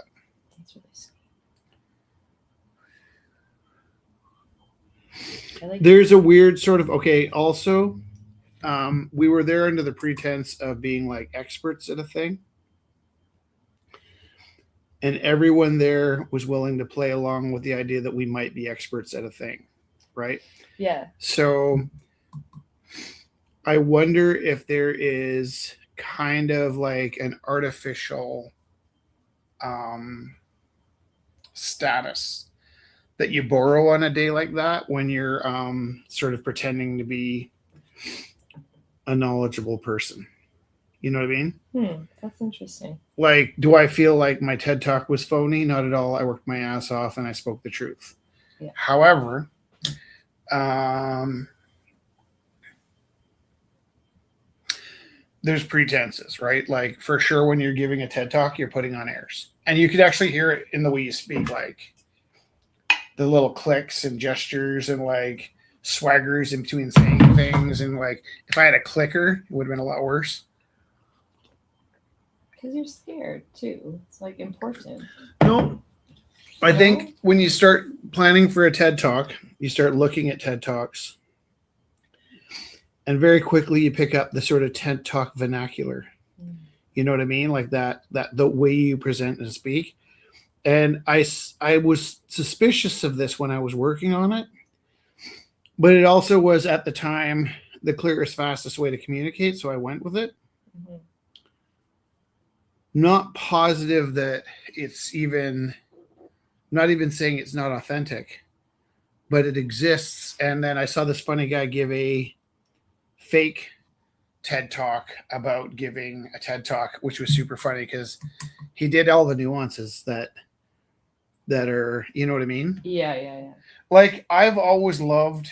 That's really sweet. There's a weird sort of, also, we were there under the pretense of being like experts at a thing. and everyone there was willing to play along with the idea that we might be experts at a thing, right? Yeah. So I wonder if there is kind of like an artificial status that you borrow on a day like that when you're sort of pretending to be a knowledgeable person. You know what I mean? That's interesting. Like, do I feel like my TED Talk was phony? Not at all. I worked my ass off and I spoke the truth. Yeah. However, there's pretenses, right? Like, for sure, when you're giving a TED Talk, you're putting on airs. And you could actually hear it in the way you speak, like the little clicks and gestures and like swaggers in between saying things. And like, if I had a clicker, it would have been a lot worse. Because you're scared too. It's like important. No. I think when you start planning for a TED Talk, you start looking at TED Talks. And very quickly you pick up the sort of TED Talk vernacular. You know what I mean? Like that the way you present and speak. And I was suspicious of this when I was working on it. But it also was at the time the clearest, fastest way to communicate. So I went with it. Mm-hmm. Not positive that it's even, not even saying it's not authentic, but it exists. And then I saw this funny guy give a fake TED Talk about giving a TED Talk, which was super funny because he did all the nuances that are, you know what I mean? Yeah. Like, I've always loved,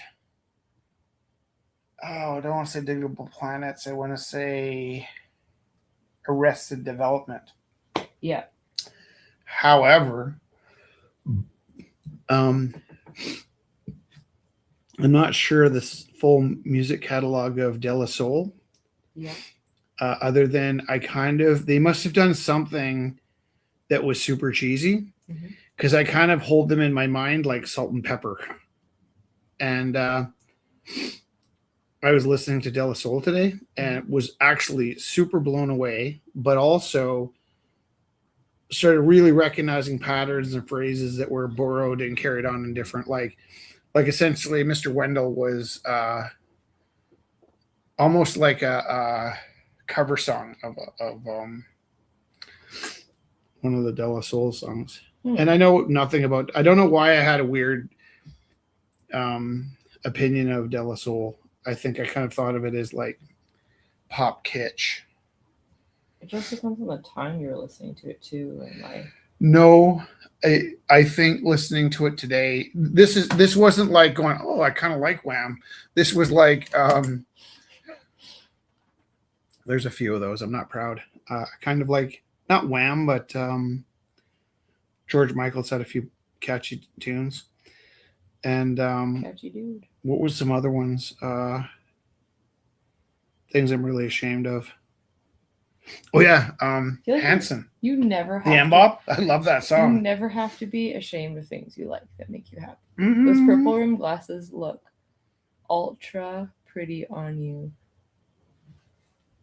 I don't want to say Diggable Planets. I want to say Arrested Development. Yeah. However, I'm not sure this full music catalog of De La Soul. Yeah. Other than they must have done something that was super cheesy, because I kind of hold them in my mind like Salt and Pepper. And I was listening to De La Soul today and was actually super blown away, but also started really recognizing patterns and phrases that were borrowed and carried on in different, like essentially Mr. Wendell was almost like a cover song of one of the De La Soul songs. And I know nothing about, I don't know why I had a weird opinion of De La Soul. I think I kind of thought of it as like pop kitsch. It just depends on the time you're listening to it too, and like. No, I think listening to it today, this wasn't like going, oh, I kind of like Wham. This was like, there's a few of those. I'm not proud. Kind of like not Wham, but George Michael's had a few catchy tunes. And Catchy dude. What was some other ones? Things I'm really ashamed of. Oh yeah, like Hanson. You never have the Mbop. I love that song. You never have to be ashamed of things you like that make you happy. Those purple rimmed glasses look ultra pretty on you.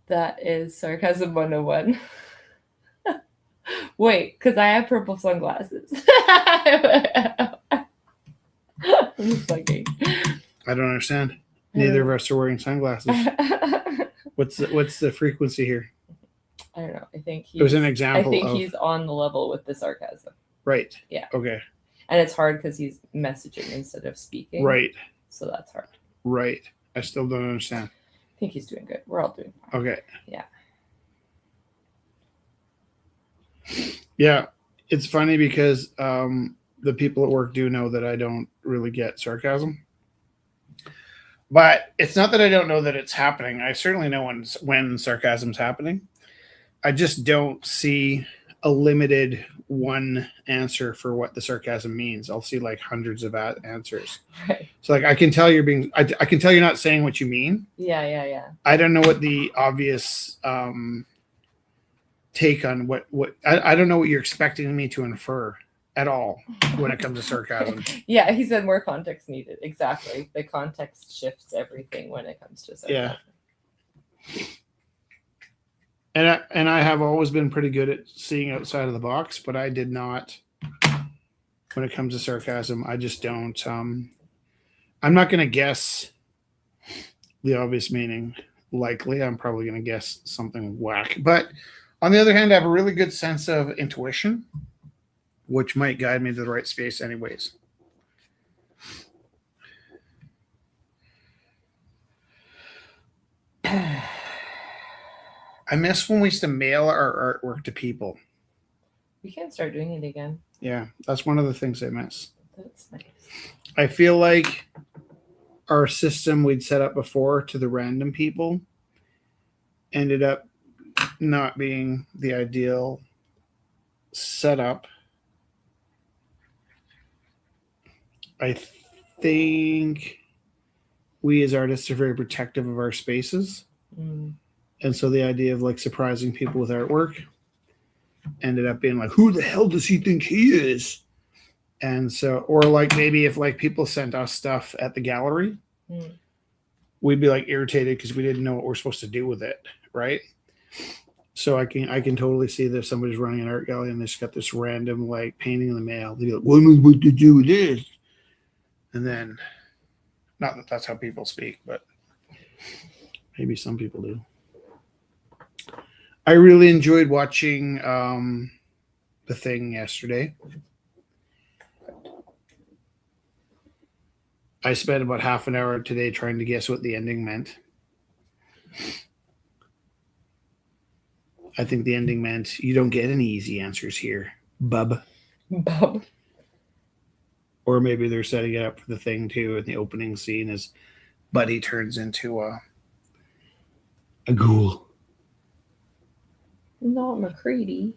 That is sarcasm 101. Wait, because I have purple sunglasses. I'm fucking. I don't understand. Neither of us are wearing sunglasses. What's the frequency here? I don't know. I think it was an example. I think he's on the level with the sarcasm. Right. Yeah. Okay. And it's hard because he's messaging instead of speaking. Right. So that's hard. Right. I still don't understand. I think he's doing good. We're all doing fine. Okay. Yeah. Yeah. It's funny because the people at work do know that I don't really get sarcasm. But it's not that I don't know that it's happening. I certainly know when sarcasm's happening. I just don't see a limited one answer for what the sarcasm means. I'll see like hundreds of answers. Right. So like I can tell you're being, I can tell you're not saying what you mean. Yeah. I don't know what the obvious take on what I don't know what you're expecting me to infer at all when it comes to sarcasm. Yeah, he said more context needed. Exactly. The context shifts everything when it comes to sarcasm. Yeah. And I have always been pretty good at seeing outside of the box, but I did not. When it comes to sarcasm, I just don't. I'm not going to guess the obvious meaning. Likely, I'm probably going to guess something whack. But on the other hand, I have a really good sense of intuition, which might guide me to the right space, anyways. I miss when we used to mail our artwork to people. We can start doing it again. Yeah, that's one of the things I miss. That's nice. I feel like our system we'd set up before to the random people ended up not being the ideal setup. I think we as artists are very protective of our spaces. Mm. And so the idea of like surprising people with artwork ended up being like, who the hell does he think he is? And so, or like maybe if like people sent us stuff at the gallery, we'd be like irritated because we didn't know what we're supposed to do with it, right? So I can totally see that if somebody's running an art gallery and they just got this random like painting in the mail, they'd be like, what am I supposed to do with this? And then, not that that's how people speak, but maybe some people do. I really enjoyed watching The Thing yesterday. I spent about half an hour today trying to guess what the ending meant. I think the ending meant you don't get any easy answers here, bub. Bub. Or maybe they're setting it up for The Thing too. In the opening scene, as Buddy turns into a ghoul. Not McCready.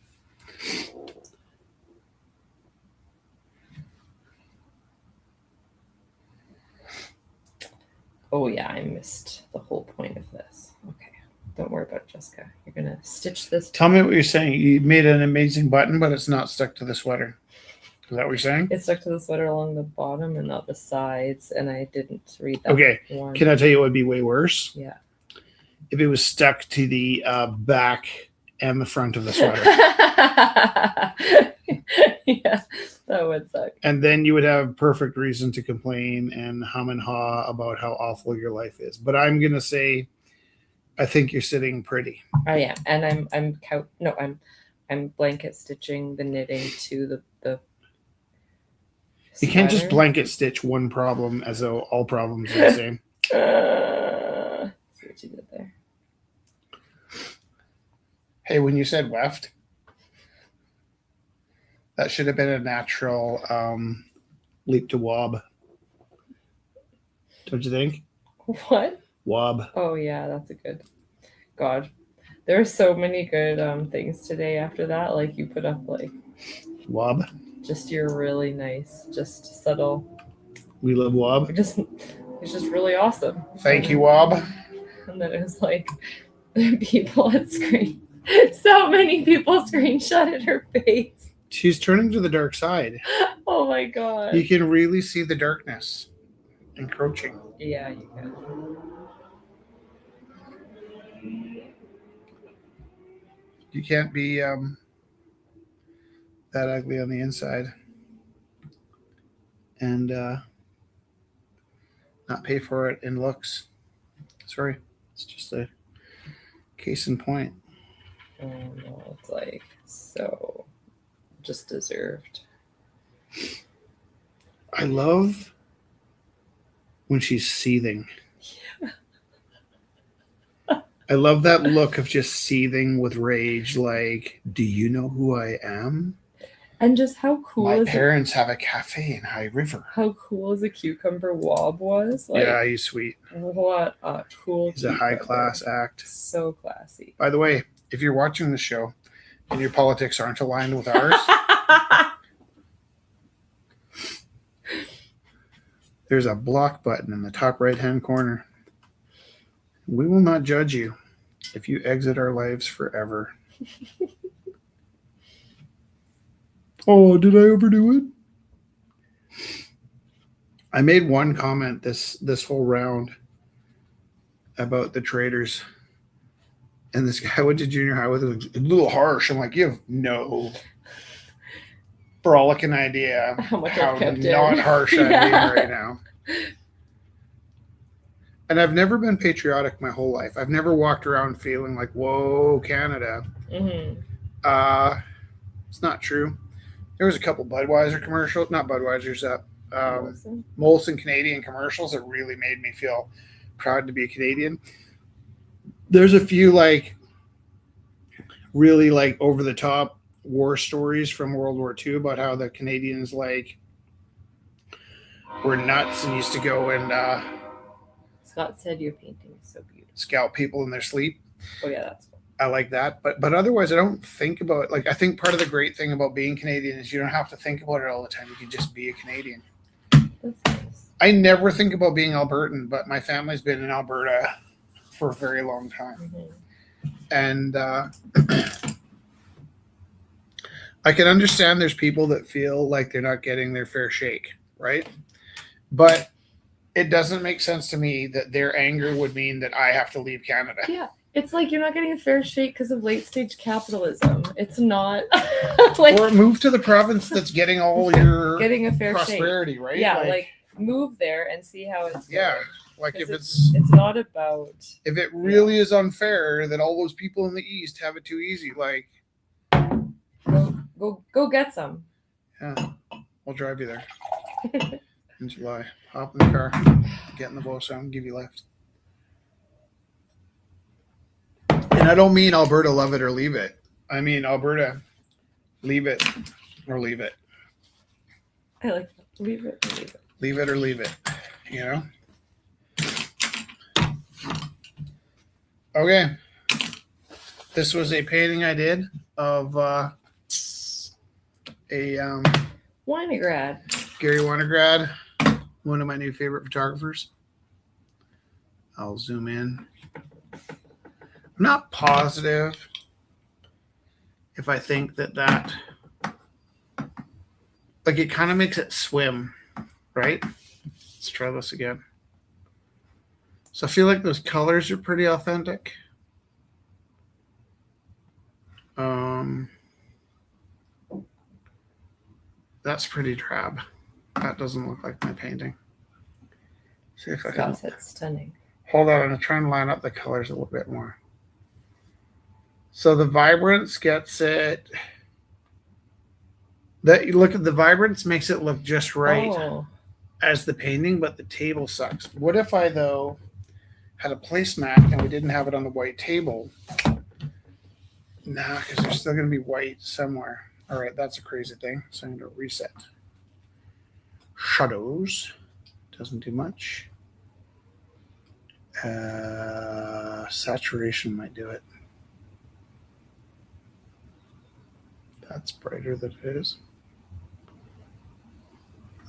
Oh yeah, I missed the whole point of this. Okay, don't worry about it, Jessica. You're gonna stitch this. Tell me what you're saying. You made an amazing button, but it's not stuck to the sweater. Is that what you're saying? It's stuck to the sweater along the bottom and not the sides, and I didn't read that. Okay, one. Can I tell you what would be way worse? Yeah. If it was stuck to the back and the front of the sweater. Yeah, that would suck. And then you would have perfect reason to complain and hum and haw about how awful your life is. But I'm gonna say, I think you're sitting pretty. I am, and I'm blanket stitching the knitting to the. You can't just sweater. blanket stitch one problem as though all problems are the same. See what you did there. Hey, when you said weft, that should have been a natural leap to wob. Don't you think? What? Wob. Oh yeah, that's a good. God, there are so many good things today. After that, like you put up like Wob. just your really nice, just subtle. We love wob. It's just really awesome. Thank you, wob. And then it was like people had screen. So many people screenshotted her face. She's turning to the dark side. Oh my god. You can really see the darkness encroaching. Yeah, you can. You can't be that ugly on the inside and not pay for it in looks. Sorry, it's just a case in point. Oh no, it's like so just deserved. I love when she's seething. I love that look of just seething with rage. Like, do you know who I am? And just how cool My is parents have a cafe in High River. how cool as a cucumber wob was. Like, Yeah, he's sweet. What a cool. He's a high class act. So classy. By the way, if you're watching the show and your politics aren't aligned with ours, there's a block button in the top right-hand corner. We will not judge you if you exit our lives forever. Oh, did I overdo it? I made one comment this whole round about the traders And this guy I went to junior high with was a little harsh. I'm like, you have no frolic an idea How much how I've kept not in. harsh I'm being Yeah. right now. And I've never been patriotic my whole life. I've never walked around feeling like, whoa, Canada. It's not true. There was a couple Budweiser commercials, not Budweiser's, Molson Canadian commercials that really made me feel proud to be a Canadian. There's a few like really like over the top war stories from World War II about how the Canadians like were nuts and used to go and Scott said your painting is so beautiful. scalp people in their sleep. Oh yeah, that's cool. I like that, but otherwise I don't think about it. Like I think part of the great thing about being Canadian is you don't have to think about it all the time. You can just be a Canadian. That's nice. I never think about being Albertan, but my family's been in Alberta for a very long time. And I can understand there's people that feel like they're not getting their fair shake, right? But it doesn't make sense to me that their anger would mean that I have to leave Canada. Yeah. It's like you're not getting a fair shake because of late stage capitalism. It's not like Or move to the province that's getting all your getting a fair prosperity, shake. right? Yeah, like move there and see how it's yeah. going. Like if it's not about if it really is unfair that all those people in the East have it too easy, like go get some. yeah, I'll drive you there in July. Hop in the car, get in the boat, so give you a lift. And I don't mean Alberta love it or leave it. I mean Alberta leave it or leave it. I like that. Leave it or leave it. Leave it or leave it. You know? Okay. This was a painting I did of a Winograd. Gary Winograd, one of my new favorite photographers. I'll zoom in. I'm not positive if I think that like it kind of makes it swim, right? Let's try this again. So I feel like those colors are pretty authentic. That's pretty drab. That doesn't look like my painting. See if I can. That's stunning. Hold on, I'm gonna try and line up the colors a little bit more. So the vibrance gets it. That you look at the vibrance makes it look just right as the painting, but the table sucks. What if I though had a placemat and we didn't have it on the white table? Nah, because there's still gonna be white somewhere. All right, that's a crazy thing. So I'm going to reset. Shadows. Doesn't do much. Saturation might do it. That's brighter than it is.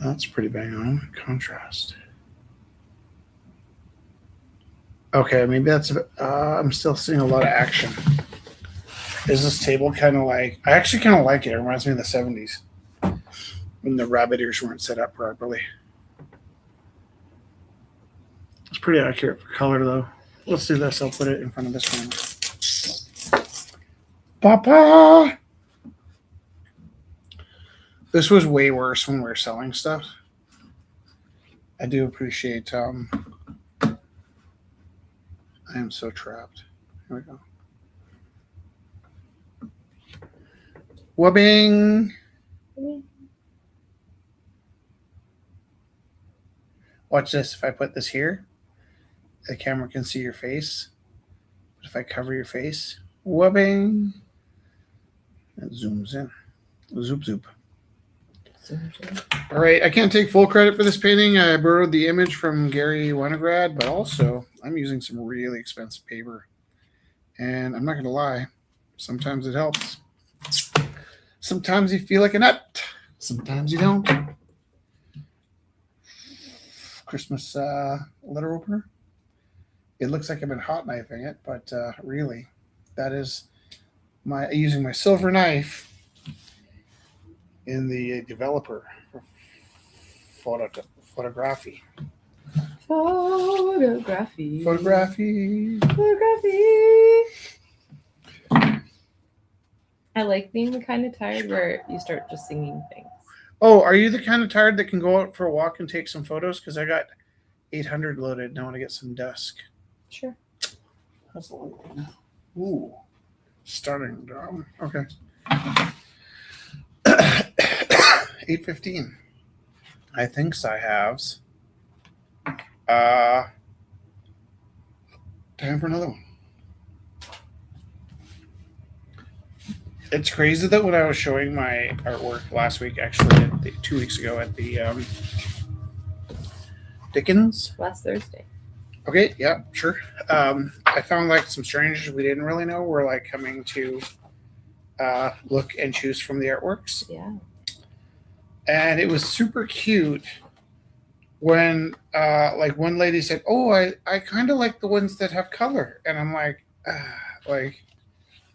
That's pretty bang on. Contrast. Okay, maybe that's a bit, I'm still seeing a lot of action. Is this table kind of like, I actually kind of like it. It reminds me of the 70s when the rabbit ears weren't set up properly. It's pretty accurate for color though. Let's do this. I'll put it in front of this one. Papa! This was way worse when we were selling stuff. I do appreciate, I am so trapped. Here we go. Wubbing. Watch this. If I put this here, the camera can see your face. But if I cover your face, wubbing. It zooms in. Zoop, zoop. All right. I can't take full credit for this painting. I borrowed the image from Gary Winograd, but also I'm using some really expensive paper. And I'm not going to lie. Sometimes it helps. Sometimes you feel like a nut. Sometimes you don't. Christmas letter opener. It looks like I've been hot knifing it, but really, that is my using my silver knife in the developer for photography. Photography. Photography. Photography. I like being the kind of tired where you start just singing things. Oh, are you the kind of tired that can go out for a walk and take some photos? Because I got 800 loaded and I want to get some dusk. Sure. That's a little one. Ooh, starting drum. Okay. 8:15. I thinks I haves. Time for another one. It's crazy that when I was showing my artwork last week, actually 2 weeks ago at the Dickens. Last Thursday. Okay, yeah, sure. I found like some strangers we didn't really know were like coming to look and choose from the artworks. Yeah. And it was super cute when like one lady said, "Oh, I kind of like the ones that have color," and I'm like,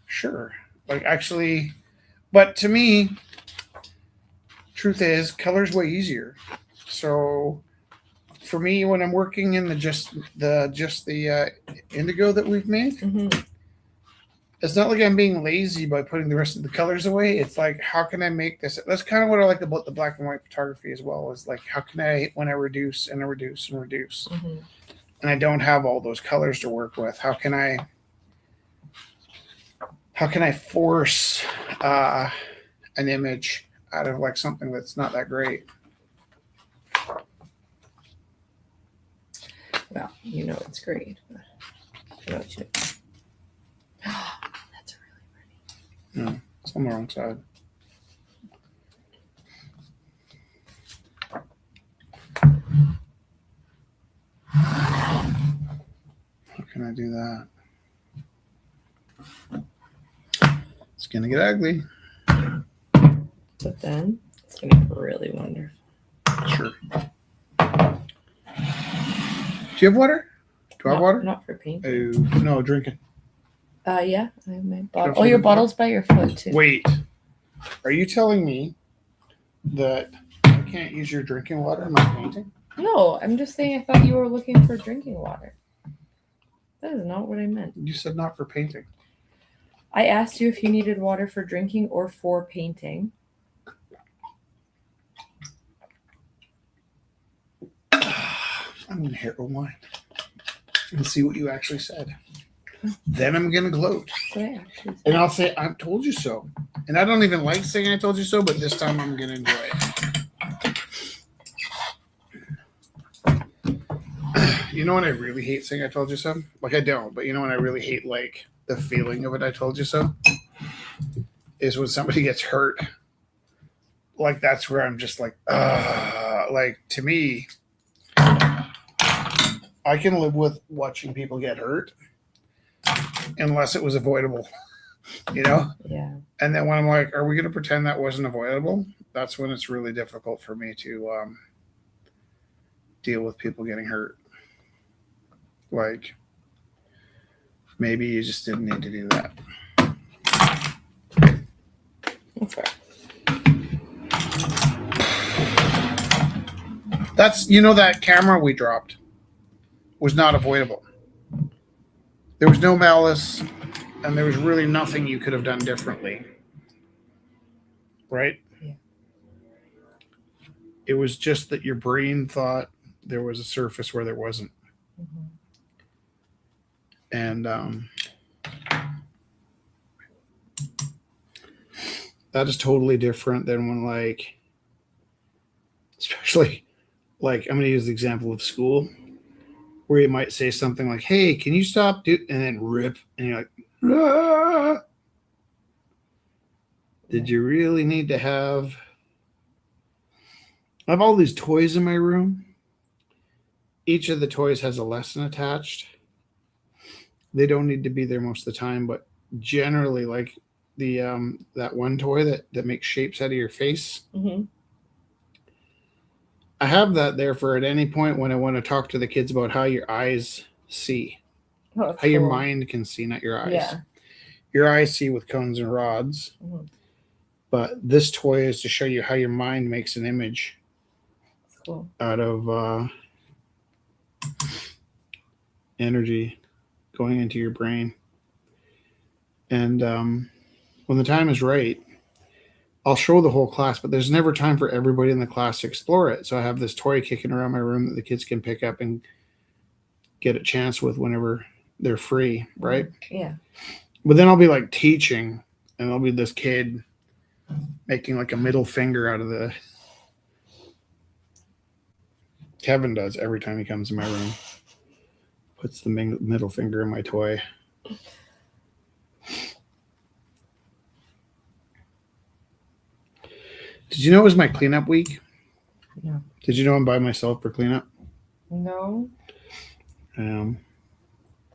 sure, like actually, but to me, truth is, color's way easier. So for me, when I'm working in the indigo that we've made, Mm-hmm. it's not like I'm being lazy by putting the rest of the colors away. It's like, how can I make this? That's kind of what I like about the black and white photography as well. Is like, how can I, when I reduce and I reduce and reduce, Mm-hmm. and I don't have all those colors to work with, how can I force an image out of like something that's not that great? Well, you know it's great. But I know what you mean. That's really pretty. No, it's on the wrong side. How can I do that? It's gonna get ugly. But then it's gonna be really wonderful. Sure. Do you have water? Do I have water? Not for paint. Oh, no, drinking. Yeah, I have my bottle. Don't Oh, your forget bottle's by your foot too. Wait, are you telling me that I can't use your drinking water in my painting? No, I'm just saying. I thought you were looking for drinking water. That is not what I meant. You said not for painting. I asked you if you needed water for drinking or for painting. I'm gonna hit rewind and see what you actually said. Then I'm gonna gloat. So I actually said. And I'll say, I told you so. And I don't even like saying I told you so, but this time I'm gonna enjoy it. You know when I really hate saying I told you so? Like I don't, but you know when I really hate like the feeling of it, I told you so? Is when somebody gets hurt. Like that's where I'm just like, like to me, I can live with watching people get hurt unless it was avoidable, you know? Yeah. And then when I'm like, are we going to pretend that wasn't avoidable? That's when it's really difficult for me to deal with people getting hurt. Like, maybe you just didn't need to do that. That's fair. That's, you know, that camera we dropped was not avoidable. There was no malice, and there was really nothing you could have done differently. Right? Yeah. It was just that your brain thought there was a surface where there wasn't. Mm-hmm. And that is totally different than when, like, especially, like, I'm going to use the example of school, where you might say something like, hey, can you stop? And then rip. And you're like, ah! Did you really need to have... I have all these toys in my room. Each of the toys has a lesson attached. They don't need to be there most of the time, but generally, like the that one toy that makes shapes out of your face, Mm-hmm. I have that there for at any point when I want to talk to the kids about how your eyes see, Oh, how your mind can see, not your eyes. Yeah. Your eyes see with cones and rods, Mm-hmm. but this toy is to show you how your mind makes an image Cool. out of energy going into your brain. And when the time is right, I'll show the whole class, but there's never time for everybody in the class to explore it. So I have this toy kicking around my room that the kids can pick up and get a chance with whenever they're free, right? Yeah. But then I'll be like teaching, and there'll be this kid making like a middle finger out of the. Kevin does every time he comes in my room. Puts the middle finger in my toy. Did you know it was my cleanup week? No. Did you know I'm by myself for cleanup? No.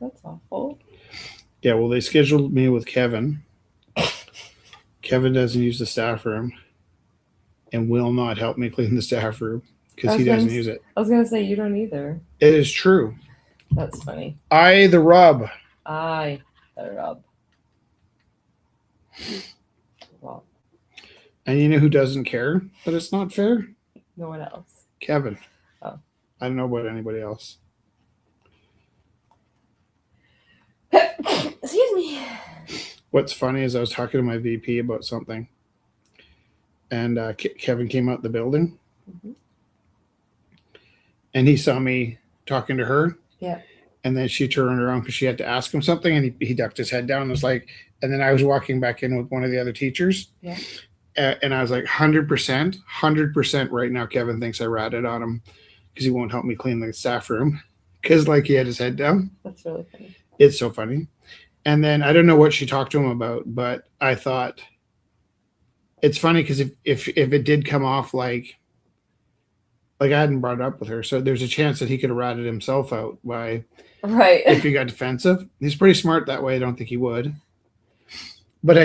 That's awful. Yeah, well, they scheduled me with Kevin. Kevin doesn't use the staff room and will not help me clean the staff room because he doesn't use it. I was going to say, you don't either. It is true. That's funny. I, the rub. I, the rub. Well, And you know who doesn't care that it's not fair? no one else. Kevin. Oh. I don't know about anybody else. Excuse me. What's funny is I was talking to my VP about something, and Kevin came out the building, and he saw me talking to her. Yeah. And then she turned around because she had to ask him something, and he ducked his head down and was like, and then I was walking back in with one of the other teachers. Yeah. And I was like, 100% right now, Kevin thinks I ratted on him because he won't help me clean the staff room because like he had his head down. That's really funny. It's so funny. And then I don't know what she talked to him about, but I thought it's funny because if it did come off like I hadn't brought it up with her, so there's a chance that he could have ratted himself out by right if he got defensive. He's pretty smart that way. I don't think he would, but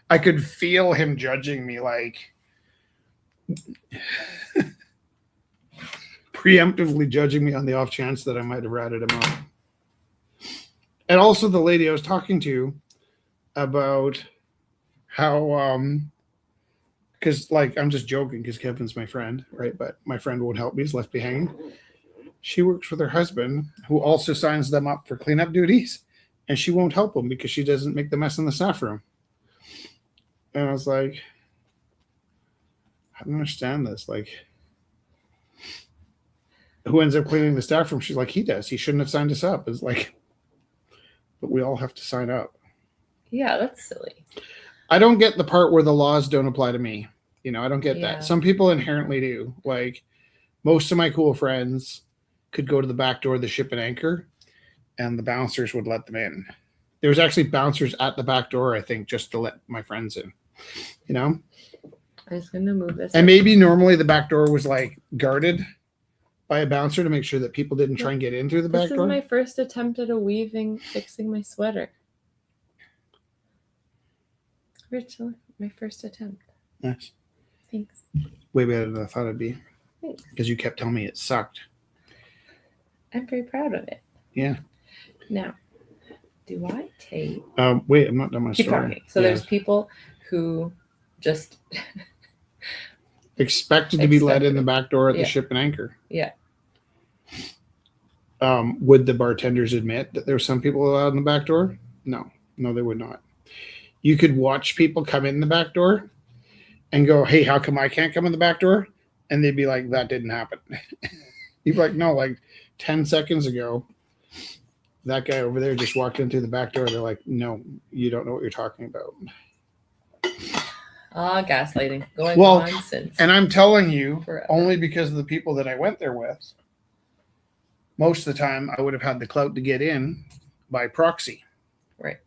I could feel him judging me, like preemptively judging me on the off chance that I might have ratted him out. And also the lady I was talking to about how, because like I'm just joking because Kevin's my friend, right? But my friend won't help me; he's left me hanging. She works with her husband, who also signs them up for cleanup duties, and she won't help them because she doesn't make the mess in the staff room. And I was like, I don't understand this. Like, who ends up cleaning the staff room? She's like, he does. He shouldn't have signed us up. It's like, but we all have to sign up. Yeah, that's silly. I don't get the part where the laws don't apply to me. You know, I don't get Yeah. that. Some people inherently do. Like, most of my cool friends could go to the back door of the ship and anchor, and the bouncers would let them in. There was actually bouncers at the back door, I think, just to let my friends in. You know? I'm just going to move this. And maybe normally the back door was like guarded by a bouncer to make sure that people didn't try and get in through the back door. This is my first attempt at fixing my sweater. Rachel, my first attempt. Nice. Thanks. Way better than I thought it'd be. Thanks. Because you kept telling me it sucked. I'm very proud of it. Yeah. Now, do I take... Wait, I'm not done my Keep story. talking. So there's people who just... expected to be let in the back door at the ship and anchor. Yeah. Would the bartenders admit that there were some people allowed in the back door? No, they would not. You could watch people come in the back door and go, hey, how come I can't come in the back door? And they'd be like, that didn't happen. You'd be like, no, like 10 seconds ago, that guy over there just walked in through the back door. They're like, no, you don't know what you're talking about. Gaslighting going on since. And I'm telling you, forever. Only only because of the people that I went there with. Most of the time, I would have had the clout to get in by proxy. Right.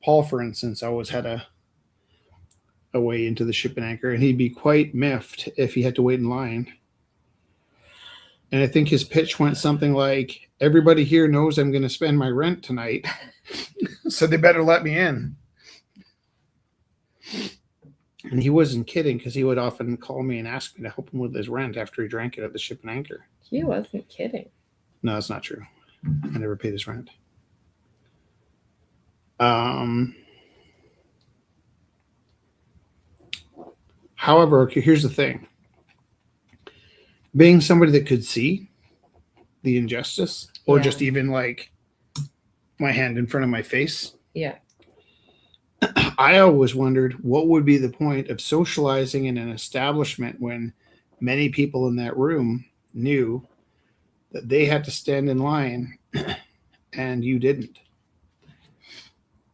Paul, for instance, always had a way into the ship and anchor, and he'd be quite miffed if he had to wait in line. And I think his pitch went something like, everybody here knows I'm going to spend my rent tonight, so they better let me in. And he wasn't kidding, because he would often call me and ask me to help him with his rent after he drank it at the ship and anchor. He wasn't kidding. No, that's not true. I never paid his rent. However, okay, here's the thing. Being somebody that could see the injustice, or just even like my hand in front of my face. Yeah. I always wondered what would be the point of socializing in an establishment when many people in that room knew that they had to stand in line and you didn't.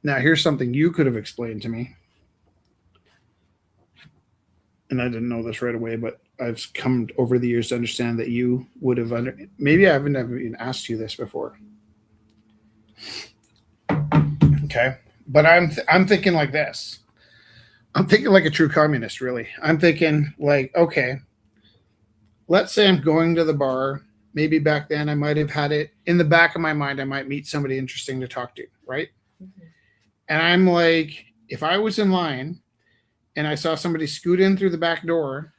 Now, here's something you could have explained to me. And I didn't know this right away, but I've come over the years to understand that you would have maybe I haven't even asked you this before. Okay. But I'm thinking like this. I'm thinking like a true communist, really. I'm thinking like, okay, let's say I'm going to the bar. Maybe back then I might have had it in the back of my mind. I might meet somebody interesting to talk to, right? Mm-hmm. And I'm like, if I was in line and I saw somebody scoot in through the back door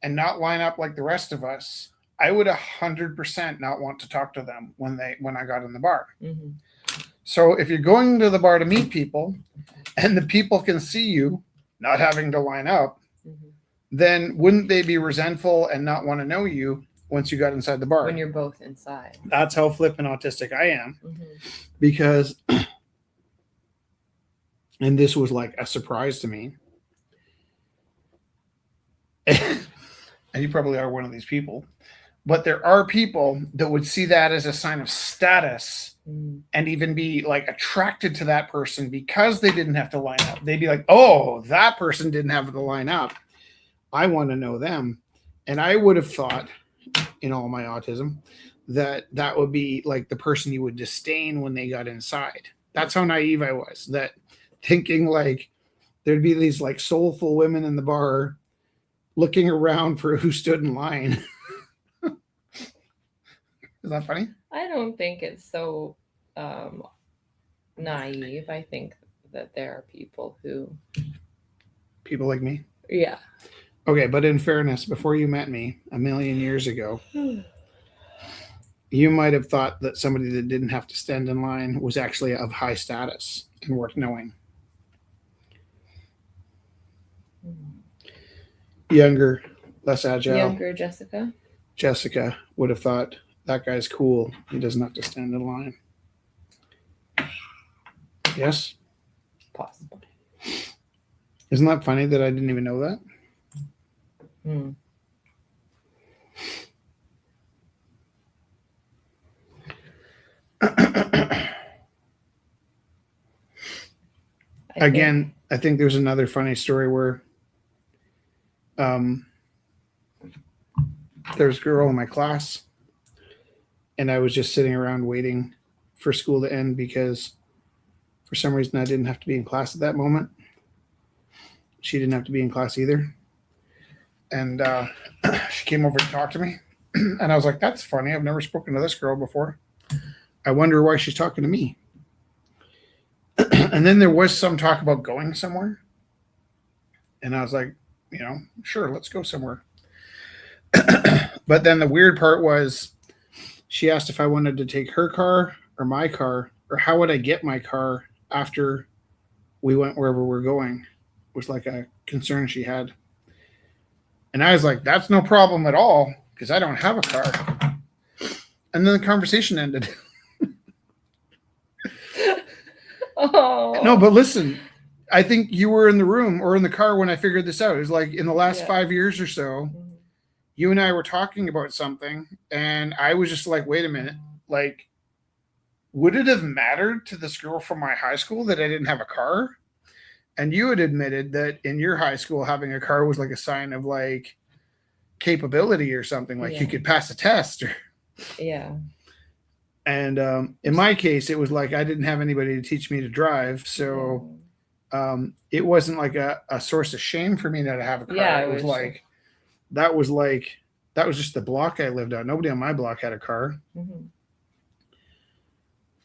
and not line up like the rest of us, I would 100% not want to talk to them when I got in the bar. Mm-hmm. So if you're going to the bar to meet people and the people can see you not having to line up, mm-hmm. then wouldn't they be resentful and not want to know you once you got inside the bar? When you're both inside. That's how flippant autistic I am. Mm-hmm. Because, and this was like a surprise to me. And you probably are one of these people. But there are people that would see that as a sign of status and even be like attracted to that person because they didn't have to line up. They'd be like, oh, that person didn't have to line up. I want to know them. And I would have thought, in all my autism, that would be like the person you would disdain when they got inside. That's how naive I was, that thinking like there'd be these like soulful women in the bar looking around for who stood in line. Is that funny? I don't think it's so naive. I think that there are people like me? Yeah. Okay, but in fairness, before you met me a million years ago, you might have thought that somebody that didn't have to stand in line was actually of high status and worth knowing. Younger, less agile. Younger Jessica? Jessica would have thought, that guy's cool. He doesn't have to stand in line. Yes? Possible. Isn't that funny that I didn't even know that? Again, I think there's another funny story where there's a girl in my class and I was just sitting around waiting for school to end because for some reason I didn't have to be in class at that moment. She didn't have to be in class either. And she came over to talk to me. And I was like, that's funny. I've never spoken to this girl before. I wonder why she's talking to me. And then there was some talk about going somewhere. And I was like, sure, let's go somewhere. But then the weird part was she asked if I wanted to take her car or my car, or how would I get my car after we went wherever we're going. It was like a concern she had. And I was like, that's no problem at all because I don't have a car. And then the conversation ended. Oh. No, but listen, I think you were in the room or in the car when I figured this out. It was like in the last 5 years or so, you and I were talking about something and I was just like, wait a minute. Like, would it have mattered to this girl from my high school that I didn't have a car? And you had admitted that in your high school, having a car was like a sign of like capability or something, like you could pass a test. Yeah. And in my case, it was like I didn't have anybody to teach me to drive. So it wasn't like a source of shame for me not to have a car. Yeah, it was like, that was just the block I lived on. Nobody on my block had a car. Mm-hmm.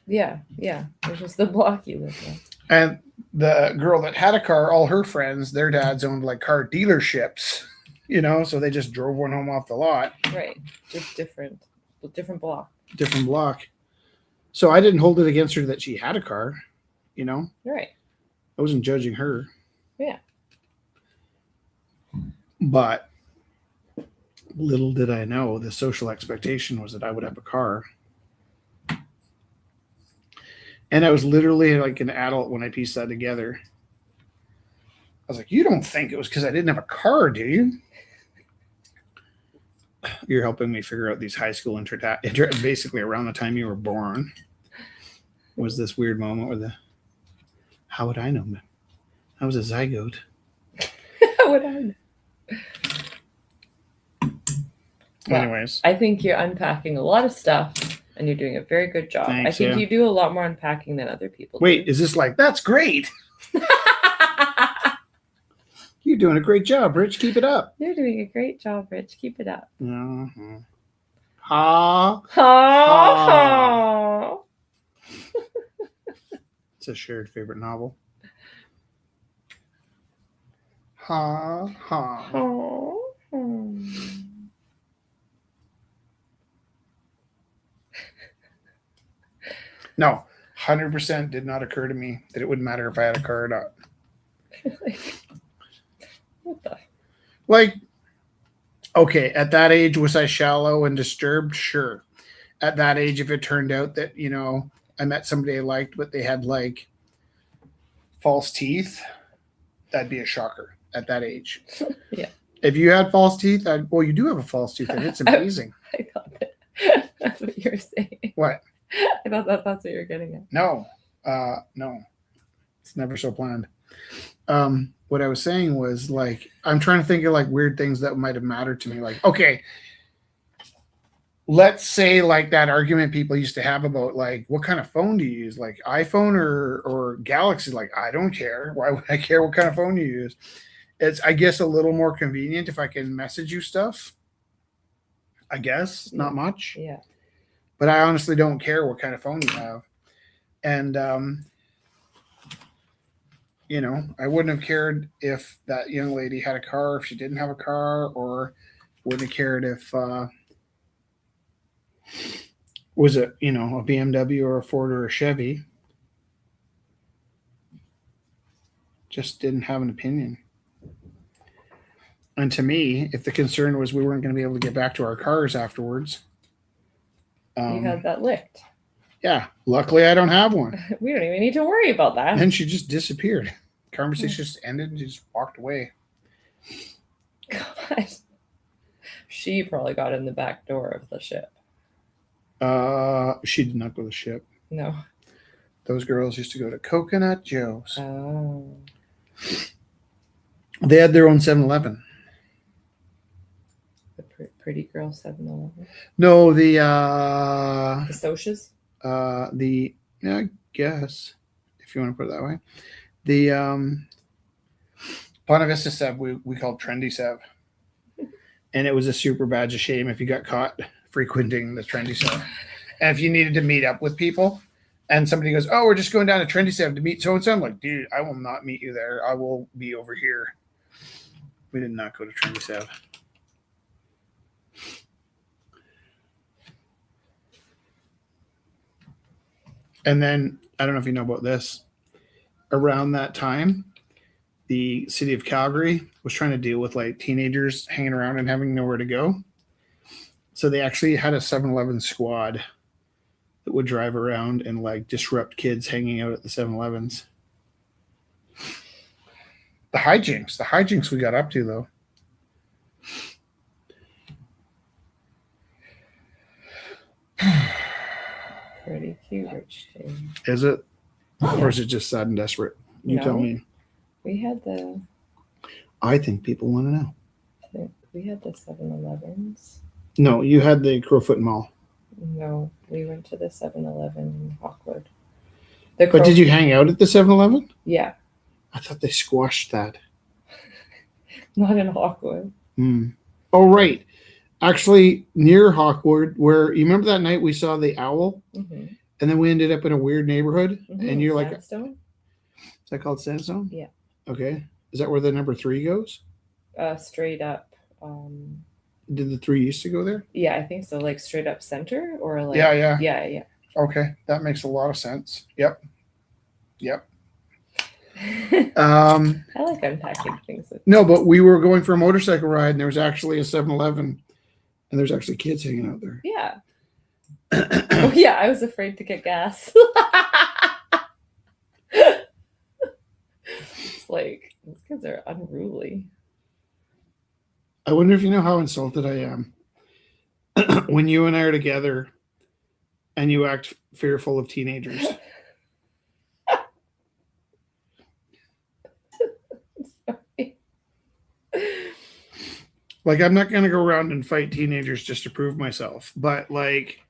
Yeah. It was just the block you lived on. And the girl that had a car, all her friends, their dads owned like car dealerships, so they just drove one home off the lot. Right. Just different block. Different block. So I didn't hold it against her that she had a car, Right. I wasn't judging her. Yeah. But little did I know the social expectation was that I would have a car. And I was literally like an adult when I pieced that together. I was like, you don't think it was because I didn't have a car, do you? You're helping me figure out these high school basically around the time you were born was this weird moment where how would I know, man? I was a zygote. How would I know? Well, anyways, I think you're unpacking a lot of stuff and you're doing a very good job. Thanks, I think yeah. you do a lot more unpacking than other people wait, do. is this like, that's great? You're doing a great job, Rich. Keep it up. You're doing a great job, Rich. Keep it up. Uh-huh. Ha. Ha. It's a shared favorite novel. Ha ha. No, 100% did not occur to me that it wouldn't matter if I had a car or not. What the? Like, okay, at that age, was I shallow and disturbed? Sure. At that age, if it turned out that, you know, I met somebody I liked, but they had like false teeth, that'd be a shocker at that age. Yeah. If you had false teeth, well, you do have a false tooth, and it's amazing. I thought that's what you were saying. What? I thought that's what you were getting at. No, no, it's never so planned. What I was saying was like, I'm trying to think of like weird things that might have mattered to me. Like, okay, let's say like that argument people used to have about like, what kind of phone do you use? Like iPhone or Galaxy? Like, I don't care. Why would I care what kind of phone you use? It's, I guess, a little more convenient if I can message you stuff. I guess not much. Yeah. But I honestly don't care what kind of phone you have. And, you know, I wouldn't have cared if that young lady had a car, if she didn't have a car, or wouldn't have cared if, was it, you know, a BMW or a Ford or a Chevy. Just didn't have an opinion. And to me, if the concern was we weren't going to be able to get back to our cars afterwards. You had that licked. Yeah. Luckily, I don't have one. We don't even need to worry about that. And then she just disappeared. Conversation just ended and just walked away. God. She probably got in the back door of the ship. She did not go to the ship. No. Those girls used to go to Coconut Joe's. Oh. They had their own 7-Eleven. The pretty girl 7-Eleven. No, the Socias? I guess, if you want to put it that way. The Ponte Vista Sev we called Trendy Sev. And it was a super badge of shame if you got caught frequenting the Trendy Sev. And if you needed to meet up with people and somebody goes, oh, we're just going down to Trendy Sev to meet so-and-so. I'm like, dude, I will not meet you there. I will be over here. We did not go to Trendy Sev. And then, I don't know if you know about this. Around that time, the city of Calgary was trying to deal with like teenagers hanging around and having nowhere to go. So they actually had a 7-Eleven squad that would drive around and like disrupt kids hanging out at the 7-Elevens. The hijinks we got up to though. Pretty cute, Rich. Is it? Or is it just sad and desperate? You tell me. We had the... I think people want to know. We had the 7-Elevens. No, you had the Crowfoot Mall. No, we went to the 7-Eleven in Hawkwood. But did you hang out at the 7-Eleven? Yeah. I thought they squashed that. Not in Hawkwood. Oh, right. Actually, near Hawkwood, where you remember that night we saw the owl? Mm-hmm. And then we ended up in a weird neighborhood. Mm-hmm. And you're Sandstone? like, is that called Sandstone? Yeah. Okay. Is that where the number 3 goes? Straight up. Did the 3 used to go there? Yeah, I think so. Like straight up center or like. Yeah. Okay. That makes a lot of sense. Yep. I like unpacking things. No, but we were going for a motorcycle ride and there was actually a 7-Eleven and there's actually kids hanging out there. Yeah. Oh, yeah, I was afraid to get gas. just like, these kids are unruly. I wonder if you know how insulted I am when you and I are together and you act fearful of teenagers. Sorry. Like, I'm not going to go around and fight teenagers just to prove myself. But, like,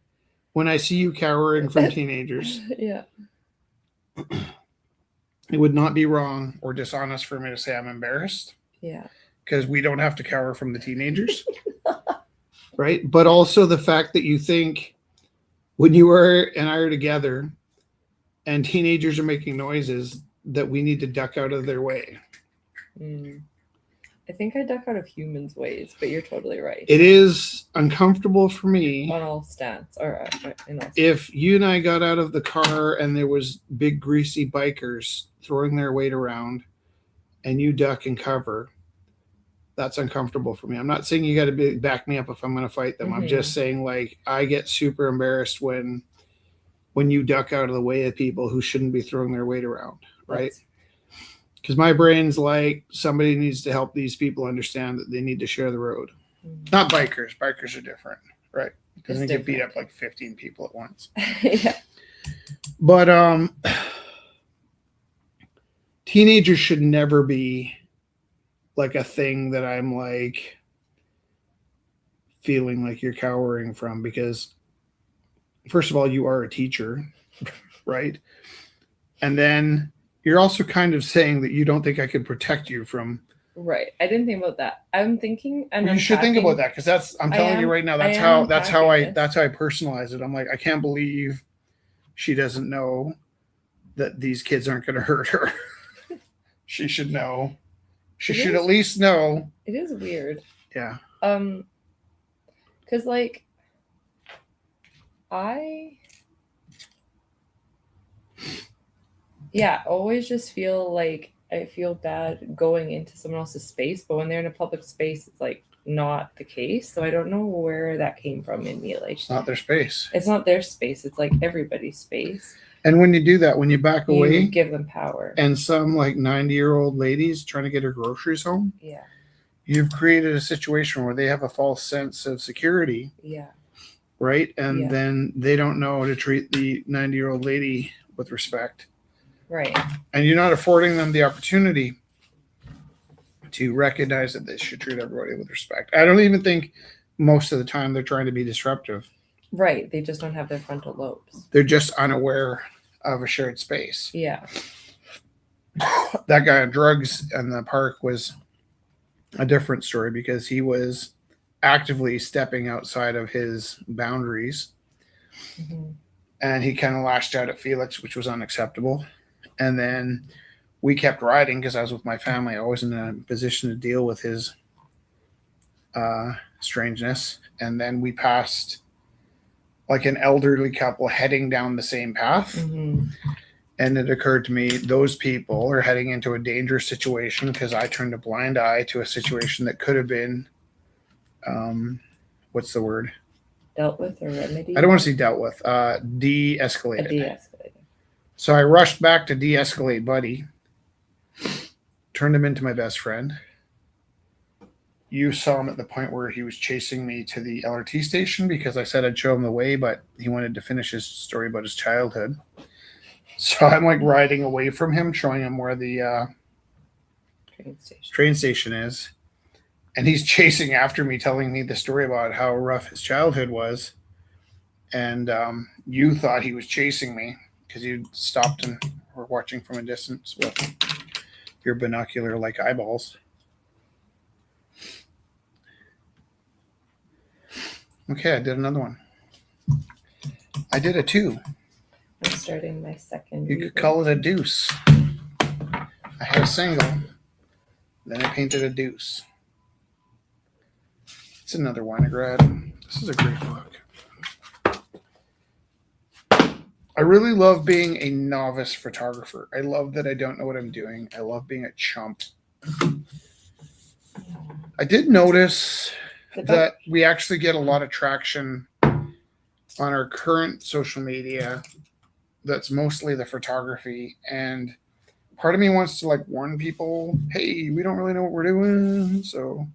when I see you cowering from teenagers, Yeah. it would not be wrong or dishonest for me to say I'm embarrassed. Yeah. Because we don't have to cower from the teenagers. Right? But also the fact that you think when you and I are together and teenagers are making noises that we need to duck out of their way. I think I duck out of humans' ways, but you're totally right. It is uncomfortable for me on all stance, or in all if you and I got out of the car and there was big greasy bikers throwing their weight around and you duck and cover. That's uncomfortable for me. I'm not saying you got to back me up if I'm going to fight them. I'm just saying, like, I get super embarrassed when you duck out of the way of people who shouldn't be throwing their weight around, right? Because my brain's like, somebody needs to help these people understand that they need to share the road. Not bikers. Bikers are different, right? Because they get beat up like 15 people at once. Yeah. But teenagers should never be like a thing that I'm like feeling like you're cowering from, because first of all, you are a teacher, right? And then you're also kind of saying that you don't think I could protect you from. Right. I didn't think about that. I'm thinking, and you should think about that, because I'm telling you right now, that's how I personalize it. I'm like, I can't believe she doesn't know that these kids aren't going to hurt her. She should know. She should at least know. It is weird. Yeah. Because like always just feel like I feel bad going into someone else's space, but when they're in a public space, it's like not the case. So I don't know where that came from in me. Like, it's not their space. It's not their space. It's like everybody's space. And when you do that, when you back away, you give them power. And some like 90-year-old ladies trying to get her groceries home. Yeah. You've created a situation where they have a false sense of security. Yeah. Right? And then they don't know how to treat the 90-year-old lady with respect. Right. And you're not affording them the opportunity to recognize that they should treat everybody with respect. I don't even think most of the time they're trying to be disruptive. Right. They just don't have their frontal lobes. They're just unaware of a shared space. Yeah. That guy on drugs in the park was a different story, because he was actively stepping outside of his boundaries. Mm-hmm. And he kind of lashed out at Felix, which was unacceptable. And then we kept riding because I was with my family. I wasn't in a position to deal with his strangeness. And then we passed like an elderly couple heading down the same path. Mm-hmm. And it occurred to me, those people are heading into a dangerous situation, because I turned a blind eye to a situation that could have been, what's the word? Dealt with or remedied? I don't want to say dealt with, de-escalated. De-escalated. So I rushed back to de-escalate Buddy, turned him into my best friend. You saw him at the point where he was chasing me to the LRT station because I said I'd show him the way, but he wanted to finish his story about his childhood. So I'm like riding away from him, showing him where the train station is. And he's chasing after me, telling me the story about how rough his childhood was. And you thought he was chasing me because you stopped and were watching from a distance with your binocular-like eyeballs. Okay, I did another one. I did a 2. I'm starting my second. You could call it a deuce. I had a single, then I painted a deuce. It's another Winograd. This is a great book. I really love being a novice photographer. I love that I don't know what I'm doing. I love being a chump. I did notice that we actually get a lot of traction on our current social media. That's mostly the photography, and part of me wants to like warn people, hey, we don't really know what we're doing. So,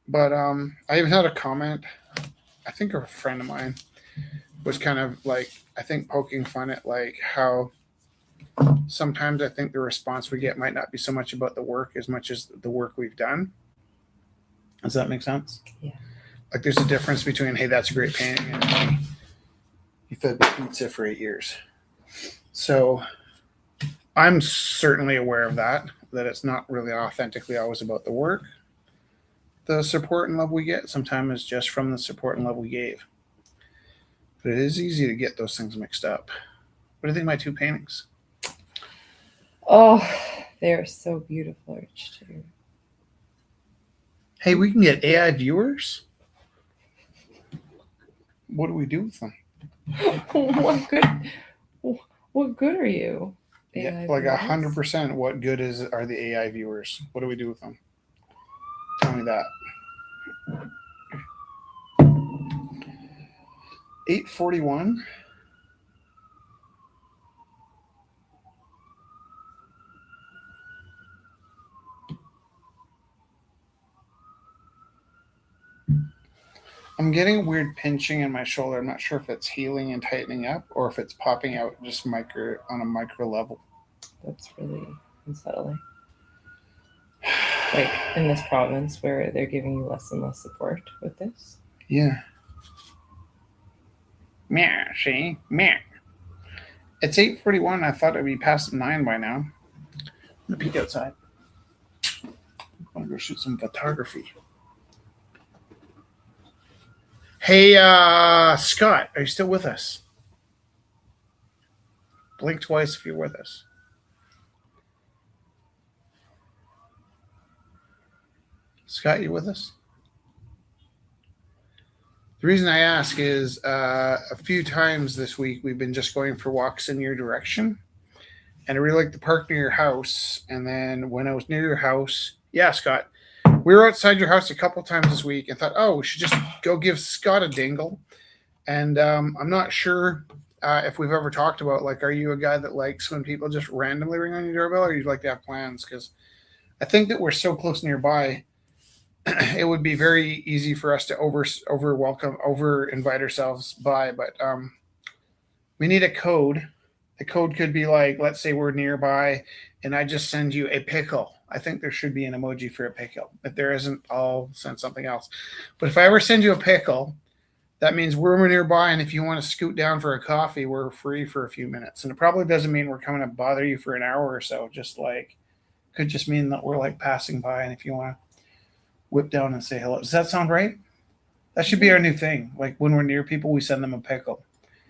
but I even had a comment. I think a friend of mine was kind of like, I think poking fun at like how sometimes I think the response we get might not be so much about the work as much as the work we've done. Does that make sense? Yeah. Like there's a difference between, hey, that's a great painting, and hey, you fed me pizza for 8 years. So I'm certainly aware of that it's not really authentically always about the work. The support and love we get sometimes is just from the support and love we gave. But it is easy to get those things mixed up. What do you think of my 2 paintings? Oh, they're so beautiful, Rich, too. Hey, we can get AI viewers? What do we do with them? What good are you? Yeah, like 100%. What good are the AI viewers? What do we do with them? Tell me that. 8:41. I'm getting a weird pinching in my shoulder. I'm not sure if it's healing and tightening up or if it's popping out just on a micro level. That's really unsettling. Like in this province where they're giving you less and less support with this. Yeah. Meow, see? Meow. It's 8:41. I thought it'd be past 9 by now. I'm gonna peek outside. I'm gonna go shoot some photography. Hey, Scott, are you still with us? Blink twice if you're with us. Scott, you with us? The reason I ask is a few times this week we've been just going for walks in your direction. And I really like the park near your house. And then when I was near your house, yeah, Scott, we were outside your house a couple times this week and thought, oh, we should just go give Scott a dingle. And I'm not sure if we've ever talked about, like, are you a guy that likes when people just randomly ring on your doorbell, or you'd like to have plans? Because I think that we're so close nearby, it would be very easy for us to over invite ourselves by. But we need a code. The code could be like, let's say we're nearby, and I just send you a pickle. I think there should be an emoji for a pickle. If there isn't, I'll send something else. But if I ever send you a pickle, that means we're nearby, and if you want to scoot down for a coffee, we're free for a few minutes. And it probably doesn't mean we're coming to bother you for an hour or so. Just like, could just mean that we're like passing by, and if you want to whip down and say hello. Does that sound right? That should be our new thing. Like when we're near people, we send them a pickle.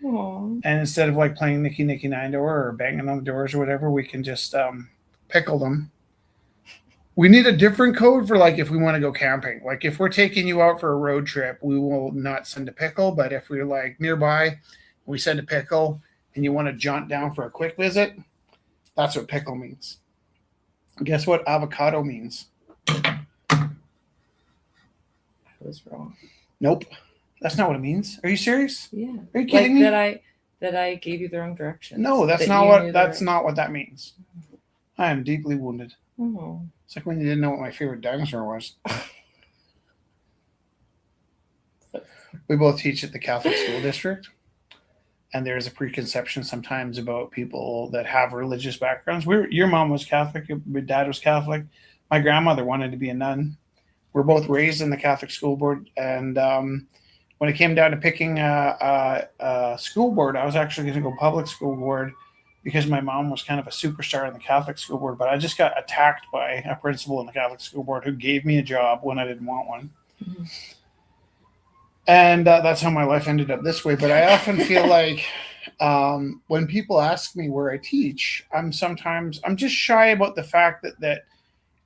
Aww. And instead of like playing Nicky Nicky Nine Door or banging on the doors or whatever, we can just pickle them. We need a different code for like if we want to go camping. Like if we're taking you out for a road trip, we will not send a pickle. But if we're like nearby, we send a pickle, and you want to jaunt down for a quick visit, that's what pickle means. Guess what avocado means? I was wrong. Nope. That's not what it means. Are you serious? Yeah. Are you kidding me? That I gave you the wrong direction. No, that's not what that means. I am deeply wounded. Oh. It's like when you didn't know what my favorite dinosaur was. We both teach at the Catholic school district, and there's a preconception sometimes about people that have religious backgrounds. Your mom was Catholic, your dad was Catholic. My grandmother wanted to be a nun. We're both raised in the Catholic school board, and when it came down to picking a school board, I was actually going to go public school board because my mom was kind of a superstar in the Catholic school board, but I just got attacked by a principal in the Catholic school board who gave me a job when I didn't want one. Mm-hmm. And that's how my life ended up this way. But I often feel like when people ask me where I teach, I'm just shy about the fact that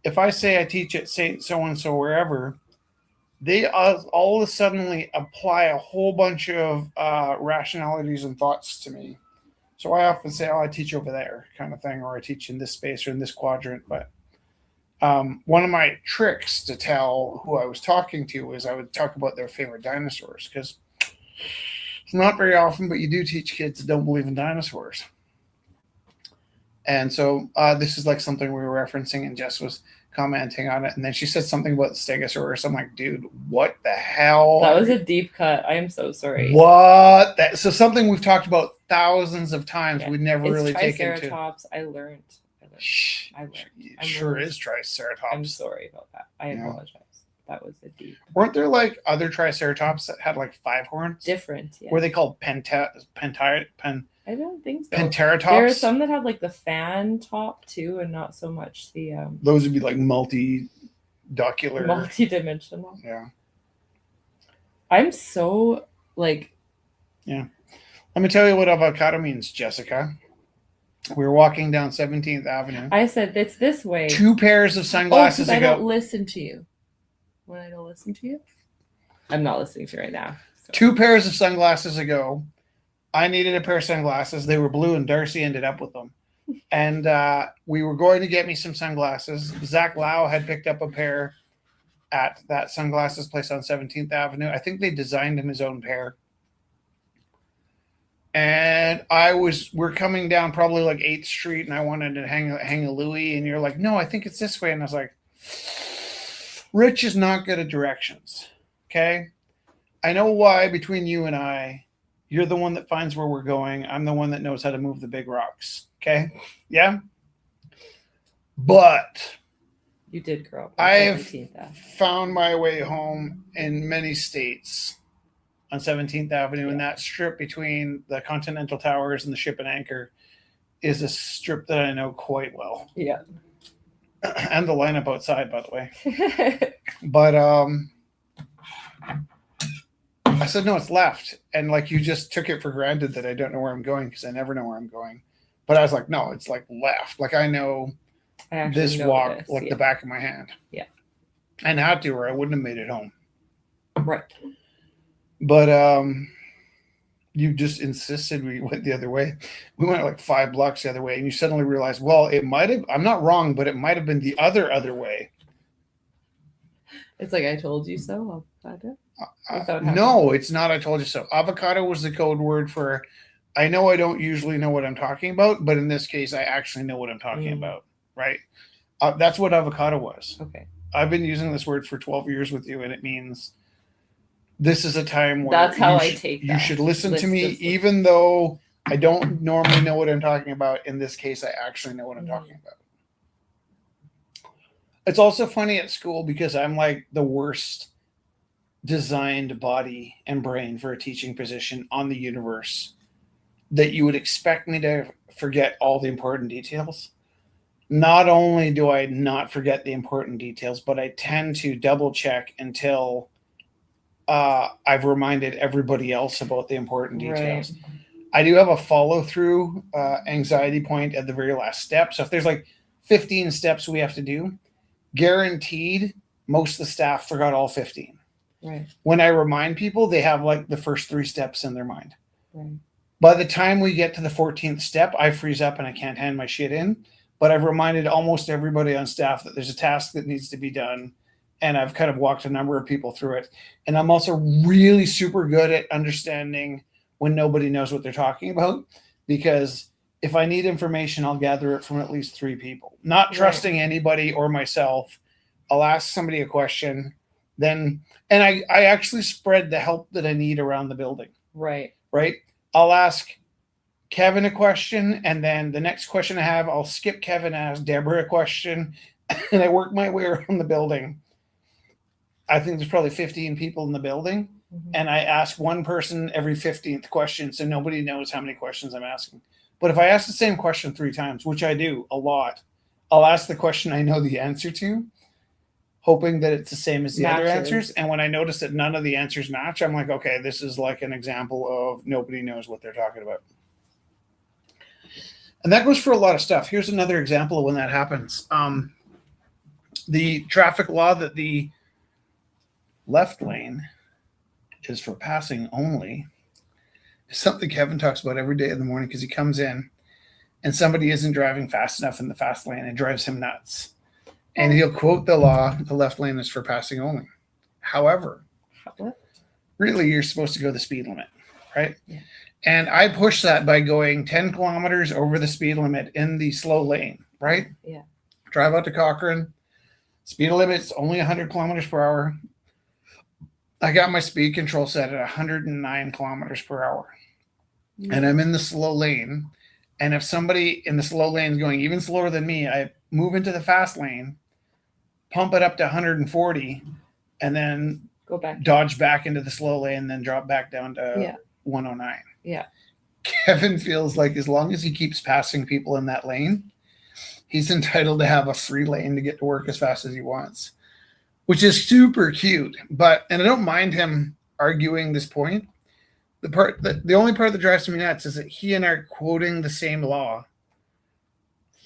if I say I teach at St. So-and-so wherever, they all of a sudden apply a whole bunch of rationalities and thoughts to me. So I often say, oh, I teach over there kind of thing, or I teach in this space or in this quadrant. But one of my tricks to tell who I was talking to is I would talk about their favorite dinosaurs, because it's not very often, but you do teach kids that don't believe in dinosaurs. And so this is like something we were referencing, and Jess was commenting on it, and then she said something about the Stegosaurus. I'm like, dude, what the hell? That was a deep cut. I am so sorry. What? So something we've talked about thousands of times. Yeah. We never It's really taken to. Triceratops. I learned. It sure is Triceratops. I'm sorry about that. I apologize. That was a deep. Weren't there like other Triceratops that had like 5 horns? Different, yeah. Were they called I don't think so. Penteratops? There are some that had like the fan top too, and not so much the Those would be like multi-dimensional. Yeah. I'm so like. Yeah. Let me tell you what avocado means, Jessica. We were walking down 17th Avenue. I said it's this way. 2 pairs of sunglasses ago. I don't listen to you. When I don't listen to you, I'm not listening to you right now. So. 2 pairs of sunglasses ago, I needed a pair of sunglasses. They were blue, and Darcy ended up with them. And we were going to get me some sunglasses. Zach Lau had picked up a pair at that sunglasses place on 17th Avenue. I think they designed him his own pair. And we're coming down probably like 8th Street, and I wanted to hang a Louis, and you're like, no, I think it's this way. And I was like, Rich is not good at directions. Okay. I know why between you and I, you're the one that finds where we're going. I'm the one that knows how to move the big rocks. Okay. Yeah. But you did grow up. I've found my way home in many states on 17th Avenue, and that strip between the Continental Towers and the Ship and Anchor is a strip that I know quite well. Yeah. And the lineup outside, by the way. But I said, no, it's left. And like, you just took it for granted that I don't know where I'm going, because I never know where I'm going. But I was like, no, it's like left. Like, I know this walk like the back of my hand. Yeah. And had to, or I wouldn't have made it home. Right. But you just insisted we went the other way. We went like 5 blocks the other way, and you suddenly realized, well, it might have, I'm not wrong, but it might have been the other way. It's like, I told you so. No, it's not. I told you so. Avocado was the code word for, I know I don't usually know what I'm talking about, but in this case, I actually know what I'm talking about. Right. That's what avocado was. Okay. I've been using this word for 12 years with you, and it means this is a time where that's how I take that. You should listen to me, even though I don't normally know what I'm talking about. In this case, I actually know what I'm talking about. It's also funny at school because I'm like the worst designed body and brain for a teaching position on the universe, that you would expect me to forget all the important details. Not only do I not forget the important details, but I tend to double check until I've reminded everybody else about the important details. Right. I do have a follow-through anxiety point at the very last step. So if there's like 15 steps we have to do, guaranteed most of the staff forgot all 15. Right. When I remind people, they have like the first 3 steps in their mind. Right. By the time we get to the 14th step, I freeze up and I can't hand my shit in. But I've reminded almost everybody on staff that there's a task that needs to be done. And I've kind of walked a number of people through it. And I'm also really super good at understanding when nobody knows what they're talking about. Because if I need information, I'll gather it from at least 3 people. Not trusting anybody or myself. I'll ask somebody a question. And I actually spread the help that I need around the building. Right. Right. I'll ask Kevin a question, and then the next question I have, I'll skip Kevin and ask Deborah a question, and I work my way around the building. I think there's probably 15 people in the building, and I ask one person every 15th question, so nobody knows how many questions I'm asking. But if I ask the same question 3 times, which I do a lot, I'll ask the question I know the answer to, hoping that it's the same as the other answers. And when I notice that none of the answers match, I'm like, okay, this is like an example of nobody knows what they're talking about. And that goes for a lot of stuff. Here's another example of when that happens. The traffic law that the left lane is for passing only is something Kevin talks about every day in the morning, because he comes in and somebody isn't driving fast enough in the fast lane and drives him nuts. And he'll quote the law, the left lane is for passing only. However, really, you're supposed to go the speed limit, right? Yeah. And I push that by going 10 kilometers over the speed limit in the slow lane, right? Yeah. Drive out to Cochrane. Speed limit's only 100 kilometers per hour. I got my speed control set at 109 kilometers per hour. And I'm in the slow lane. And if somebody in the slow lane is going even slower than me, I move into the fast lane, pump it up to 140, and then Go back. dodge back into the slow lane, then drop back down to 109. Yeah. Kevin feels like as long as he keeps passing people in that lane, he's entitled to have a free lane to get to work as fast as he wants, which is super cute. And I don't mind him arguing this point. The only part that drives me nuts is that he and I are quoting the same law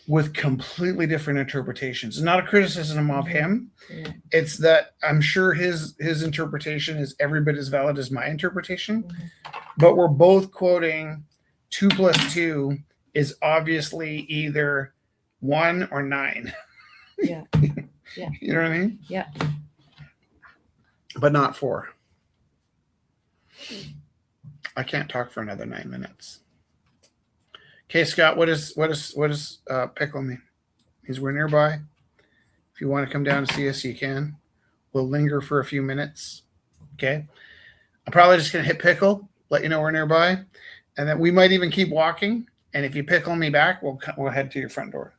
with completely different interpretations. Not a criticism of him. Yeah. It's that I'm sure his interpretation is every bit as valid as my interpretation, but we're both quoting 2 + 2 is obviously either 1 or 9. Yeah. Yeah. You know what I mean? Yeah. But not 4. I can't talk for another 9 minutes. Okay, Scott, what does pickle mean? Means we're nearby. If you want to come down and see us, you can. We'll linger for a few minutes. Okay. I'm probably just gonna hit pickle, let you know we're nearby, and then we might even keep walking. And if you pickle me back, we'll head to your front door.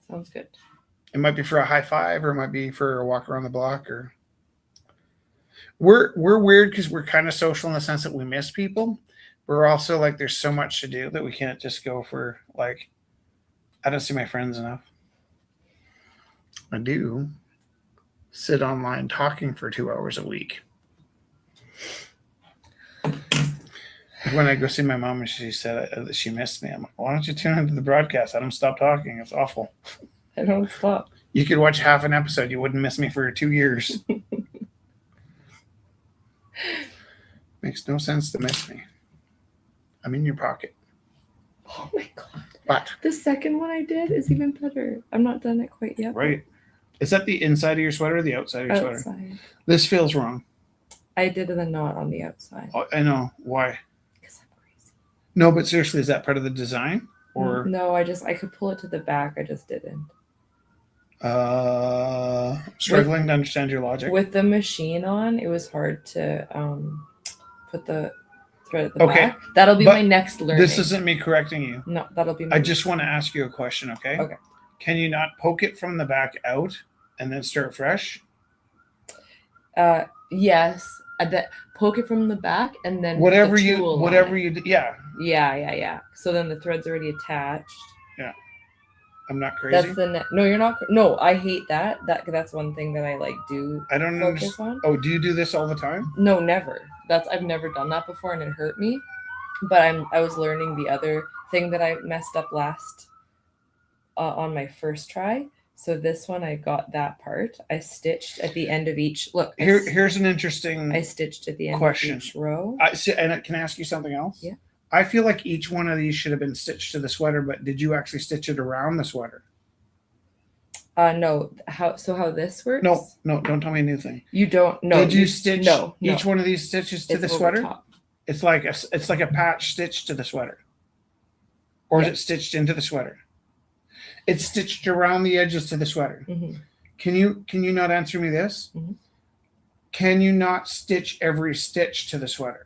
Sounds good. It might be for a high five, or it might be for a walk around the block, or we're weird because we're kind of social in the sense that we miss people. We're also like there's so much to do that we can't just go for like I don't see my friends enough. I do sit online talking for 2 hours a week. When I go see my mom and she said that she missed me, I'm like, why don't you tune into the broadcast? I don't stop talking. It's awful. I don't stop. You could watch half an episode. You wouldn't miss me for 2 years. Makes no sense to miss me. I'm in your pocket. Oh my God. But The second one I did is even better. I'm not done it quite yet. right. Is that the inside of your sweater or the outside of your sweater? Outside. This feels wrong. I did the knot on the outside. Oh, I know. Why? Because I'm crazy. No, but seriously, is that part of the design? Or No, I could pull it to the back. I just didn't. struggling to understand your logic. With the machine on, it was hard to put the thread at the Okay, back. That'll be but my next learning. This isn't me correcting you. No, that'll be my I just want to ask you a question, okay? Okay. Can you not poke it from the back out and then start fresh? Yes. Poke it from the back and then Whatever put the you tool on it. do. Yeah. Yeah. So then the thread's already attached. I'm not crazy. That's no, you're not. No, I hate that. That's one thing that I like do. I don't focus understand. on. Oh, do you do this all the time? No, never. I've never done that before, and it hurt me. But I was learning the other thing that I messed up last on my first try. So this one, I got that part. I stitched at the end of each. Look, Here's an interesting. I stitched at the end question. of each row. And can I ask you something else? Yeah. I feel like each one of these should have been stitched to the sweater, but did you actually stitch it around the sweater? No. How this works? No, don't tell me a new thing. You don't. No. Did you stitch no, each one of these stitches to it's the over sweater? top. It's like a patch stitch to the sweater, or Yeah. is it stitched into the sweater? It's stitched around the edges to the sweater. Mm-hmm. Can you not answer me this? Mm-hmm. Can you not stitch every stitch to the sweater?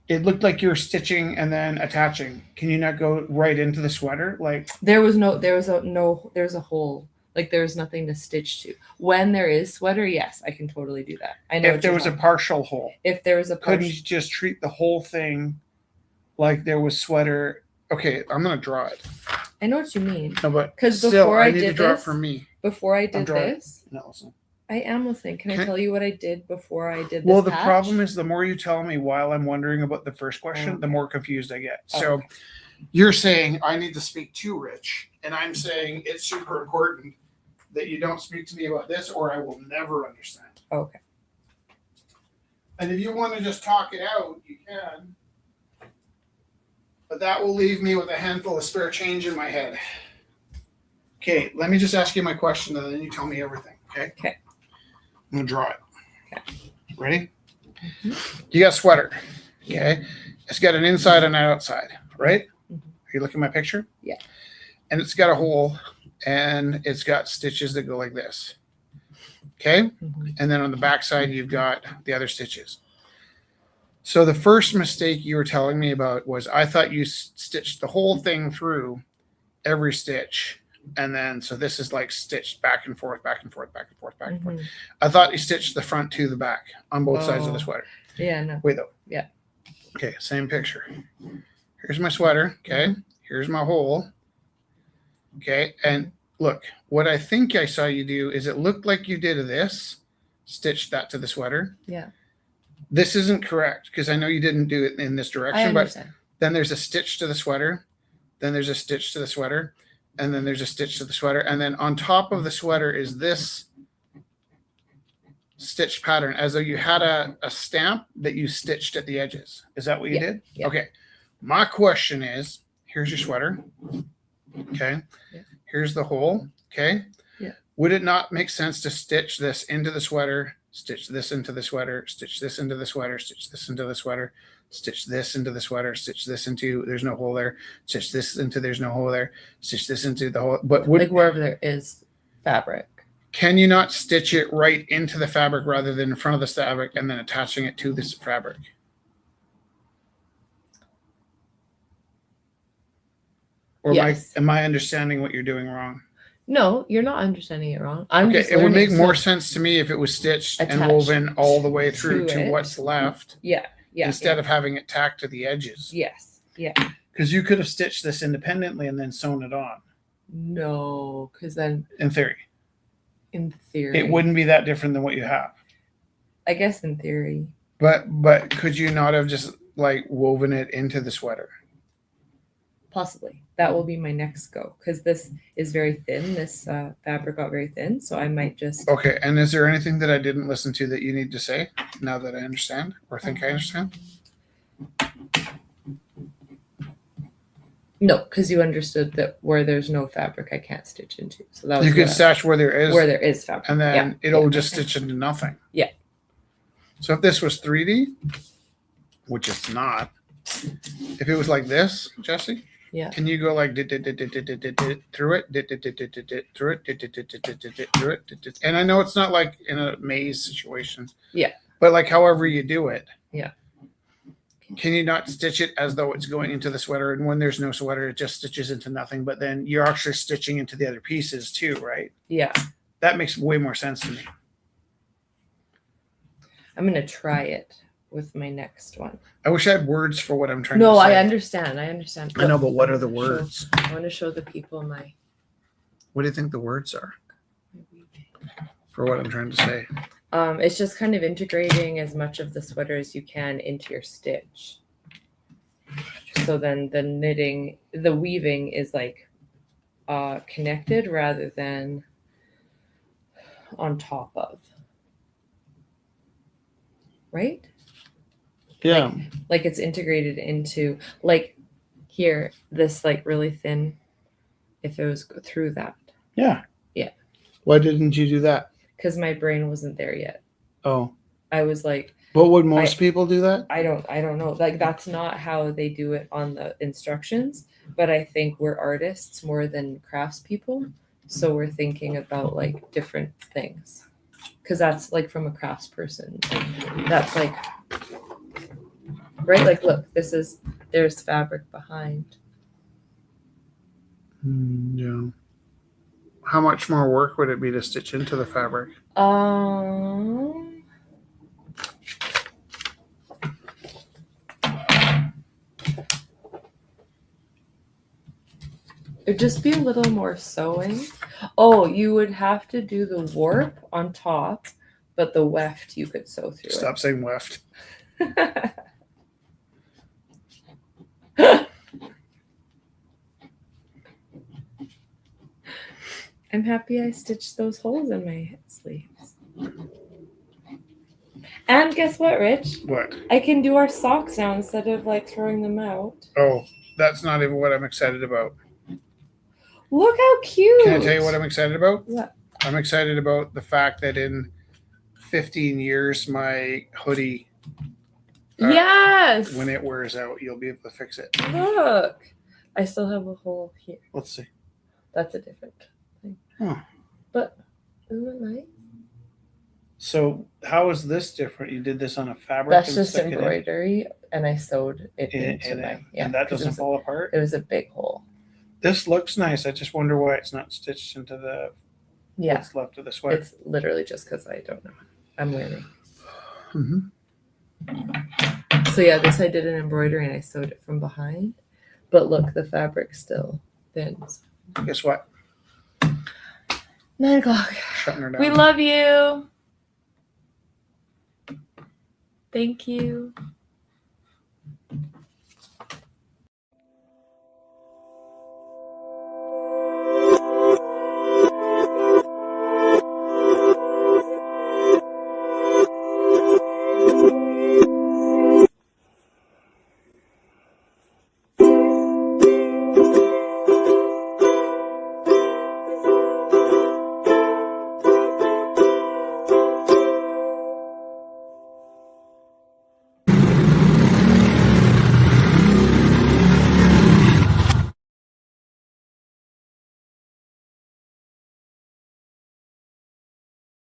It looked like you were stitching and then attaching. Can you not go right into the sweater? Like There was a hole. Like there was nothing to stitch to. When there is sweater, yes, I can totally do that. I know if there was a partial hole, if there was a couldn't you just treat the whole thing like there was sweater? Okay, I'm gonna draw it. I know what you mean. No, but 'Cause still, before I I need to did draw it this- for me. Before I did drawing. this, No, listen. I am listening. Can I tell you what I did before I did this? Well, the patch? problem is the more you tell me while I'm wondering about the first question, the more confused I get. Oh, So okay. you're saying I need to speak to Rich, and I'm saying it's super important that you don't speak to me about this, or I will never understand. Okay. And if you want to just talk it out, you can. But that will leave me with a handful of spare change in my head. Okay, let me just ask you my question, and then you tell me everything. Okay. Okay. I'm gonna draw it. Okay. Ready? You got a sweater. Okay. It's got an inside and an outside, right? Mhm. Are you looking at my picture? Yeah. And it's got a hole and it's got stitches that go like this. Okay. Mhm. And then on the back side, you've got the other stitches. So the first mistake you were telling me about was I thought you stitched the whole thing through every stitch. And then, so this is like stitched back and forth, back and forth, back and forth, back and forth. Mhm. I thought you stitched the front to the back on both sides of the Oh. sweater. Yeah, no. Wait, though. Yeah. Okay, same picture. Here's my sweater. Okay. Here's my hole. Okay. And look, what I think I saw you do is it looked like you did this, stitched that to the sweater. Yeah. This isn't correct because I know you didn't do it in this I direction, but understand. then there's a stitch to the sweater, then there's a stitch to the sweater, and then there's a stitch to the sweater. And then on top of the sweater is this stitch pattern as though you had a stamp that you stitched at the edges. Is that what you did? Yeah. Okay. My question is, here's your sweater. Okay. Yeah. Here's the hole. Okay. Yeah. Would it not make sense to stitch this into the sweater, stitch this into the sweater, stitch this into the sweater, stitch this into the sweater, stitch this into the sweater, stitch this into, there's no hole there, stitch this into, there's no hole there, stitch this into the hole. But would, Like wherever there is fabric. can you not stitch it right into the fabric rather than in front of the fabric and then attaching it to this fabric? Or Yes. am I understanding what you're doing wrong? No, you're not understanding it wrong. I'm Okay, just it would learning, make more so- sense to me if it was stitched and Attached woven all the way through to to it. what's left Yeah. Yeah. instead of having it tacked to the edges. Yes. Yeah. Because you could have stitched this independently and then sewn it on, No, because then in theory. in theory, It wouldn't be that different than what you have. I guess in theory. But could you not have just like woven it into the sweater? Possibly. That will be my next go because this is very thin. This fabric got very thin. So I might just. Okay, and is there anything that I didn't listen to that you need to say now that I understand or think I understand? No, because you understood that where there's no fabric, I can't stitch into. So that was You could what I- stitch where there is, where there is fabric. and then Yeah, it'll yeah. just stitch into nothing. Yeah. So if this was 3D, which it's not, if it was like this, Jesse, Yeah. can you go like through it, through it, and I know it's not like in a maze situation. Yeah. But like however you do it. Yeah. Can you not stitch it as though it's going into the sweater, and when there's no sweater, it just stitches into nothing? But then you're actually stitching into the other pieces too, right? Yeah. That makes way more sense to me. I'm going to try it with my next one. I wish I had words for what I'm trying No, to say. I understand. I understand. I know, but what are the Show- words? I want to show the people my. What do you think the words are for what I'm trying to say? It's just kind of integrating as much of the sweater as you can into your stitch. So then the knitting, the weaving is like connected rather than on top of. Right? Yeah. Like it's integrated into, like here, this like really thin, if it was through that. Yeah. Yeah. Why didn't you do that? Because my brain wasn't there yet. Oh. I was like, But would most people do that? I don't know. Like that's not how they do it on the instructions. But I think we're artists more than craftspeople. So we're thinking about like different things. Because that's like from a crafts person. That's like, right? Like, look, there's fabric behind. Yeah. How much more work would it be to stitch into the fabric? It'd just be a little more sewing. Oh, you would have to do the warp on top, but the weft you could sew through Stop saying weft. it. I'm happy I stitched those holes in my sleeves. And guess what, Rich? What? I can do our socks now instead of like throwing them out. Oh, that's not even what I'm excited about. Look how cute. Can I tell you what I'm excited about? What? I'm excited about the fact that in 15 years, my hoodie Yes. When it wears out, you'll be able to fix it. Look, I still have a hole here. Let's see. That's a different thing. Huh. But isn't it nice? So how is this different? You did this on a fabric. That's and just stuck it in? embroidery, and I sewed it into And, my yeah. and that 'cause doesn't fall apart. It was a big hole. This looks nice. I just wonder why it's not stitched into the Yeah, what's left of the sweater. it's literally just because I don't know. I'm learning. Mm-hmm. So yeah, this I did an embroidery and I sewed it from behind. But look, the fabric still thins. Guess what? 9 o'clock. Shutting her down. We love you. Thank you.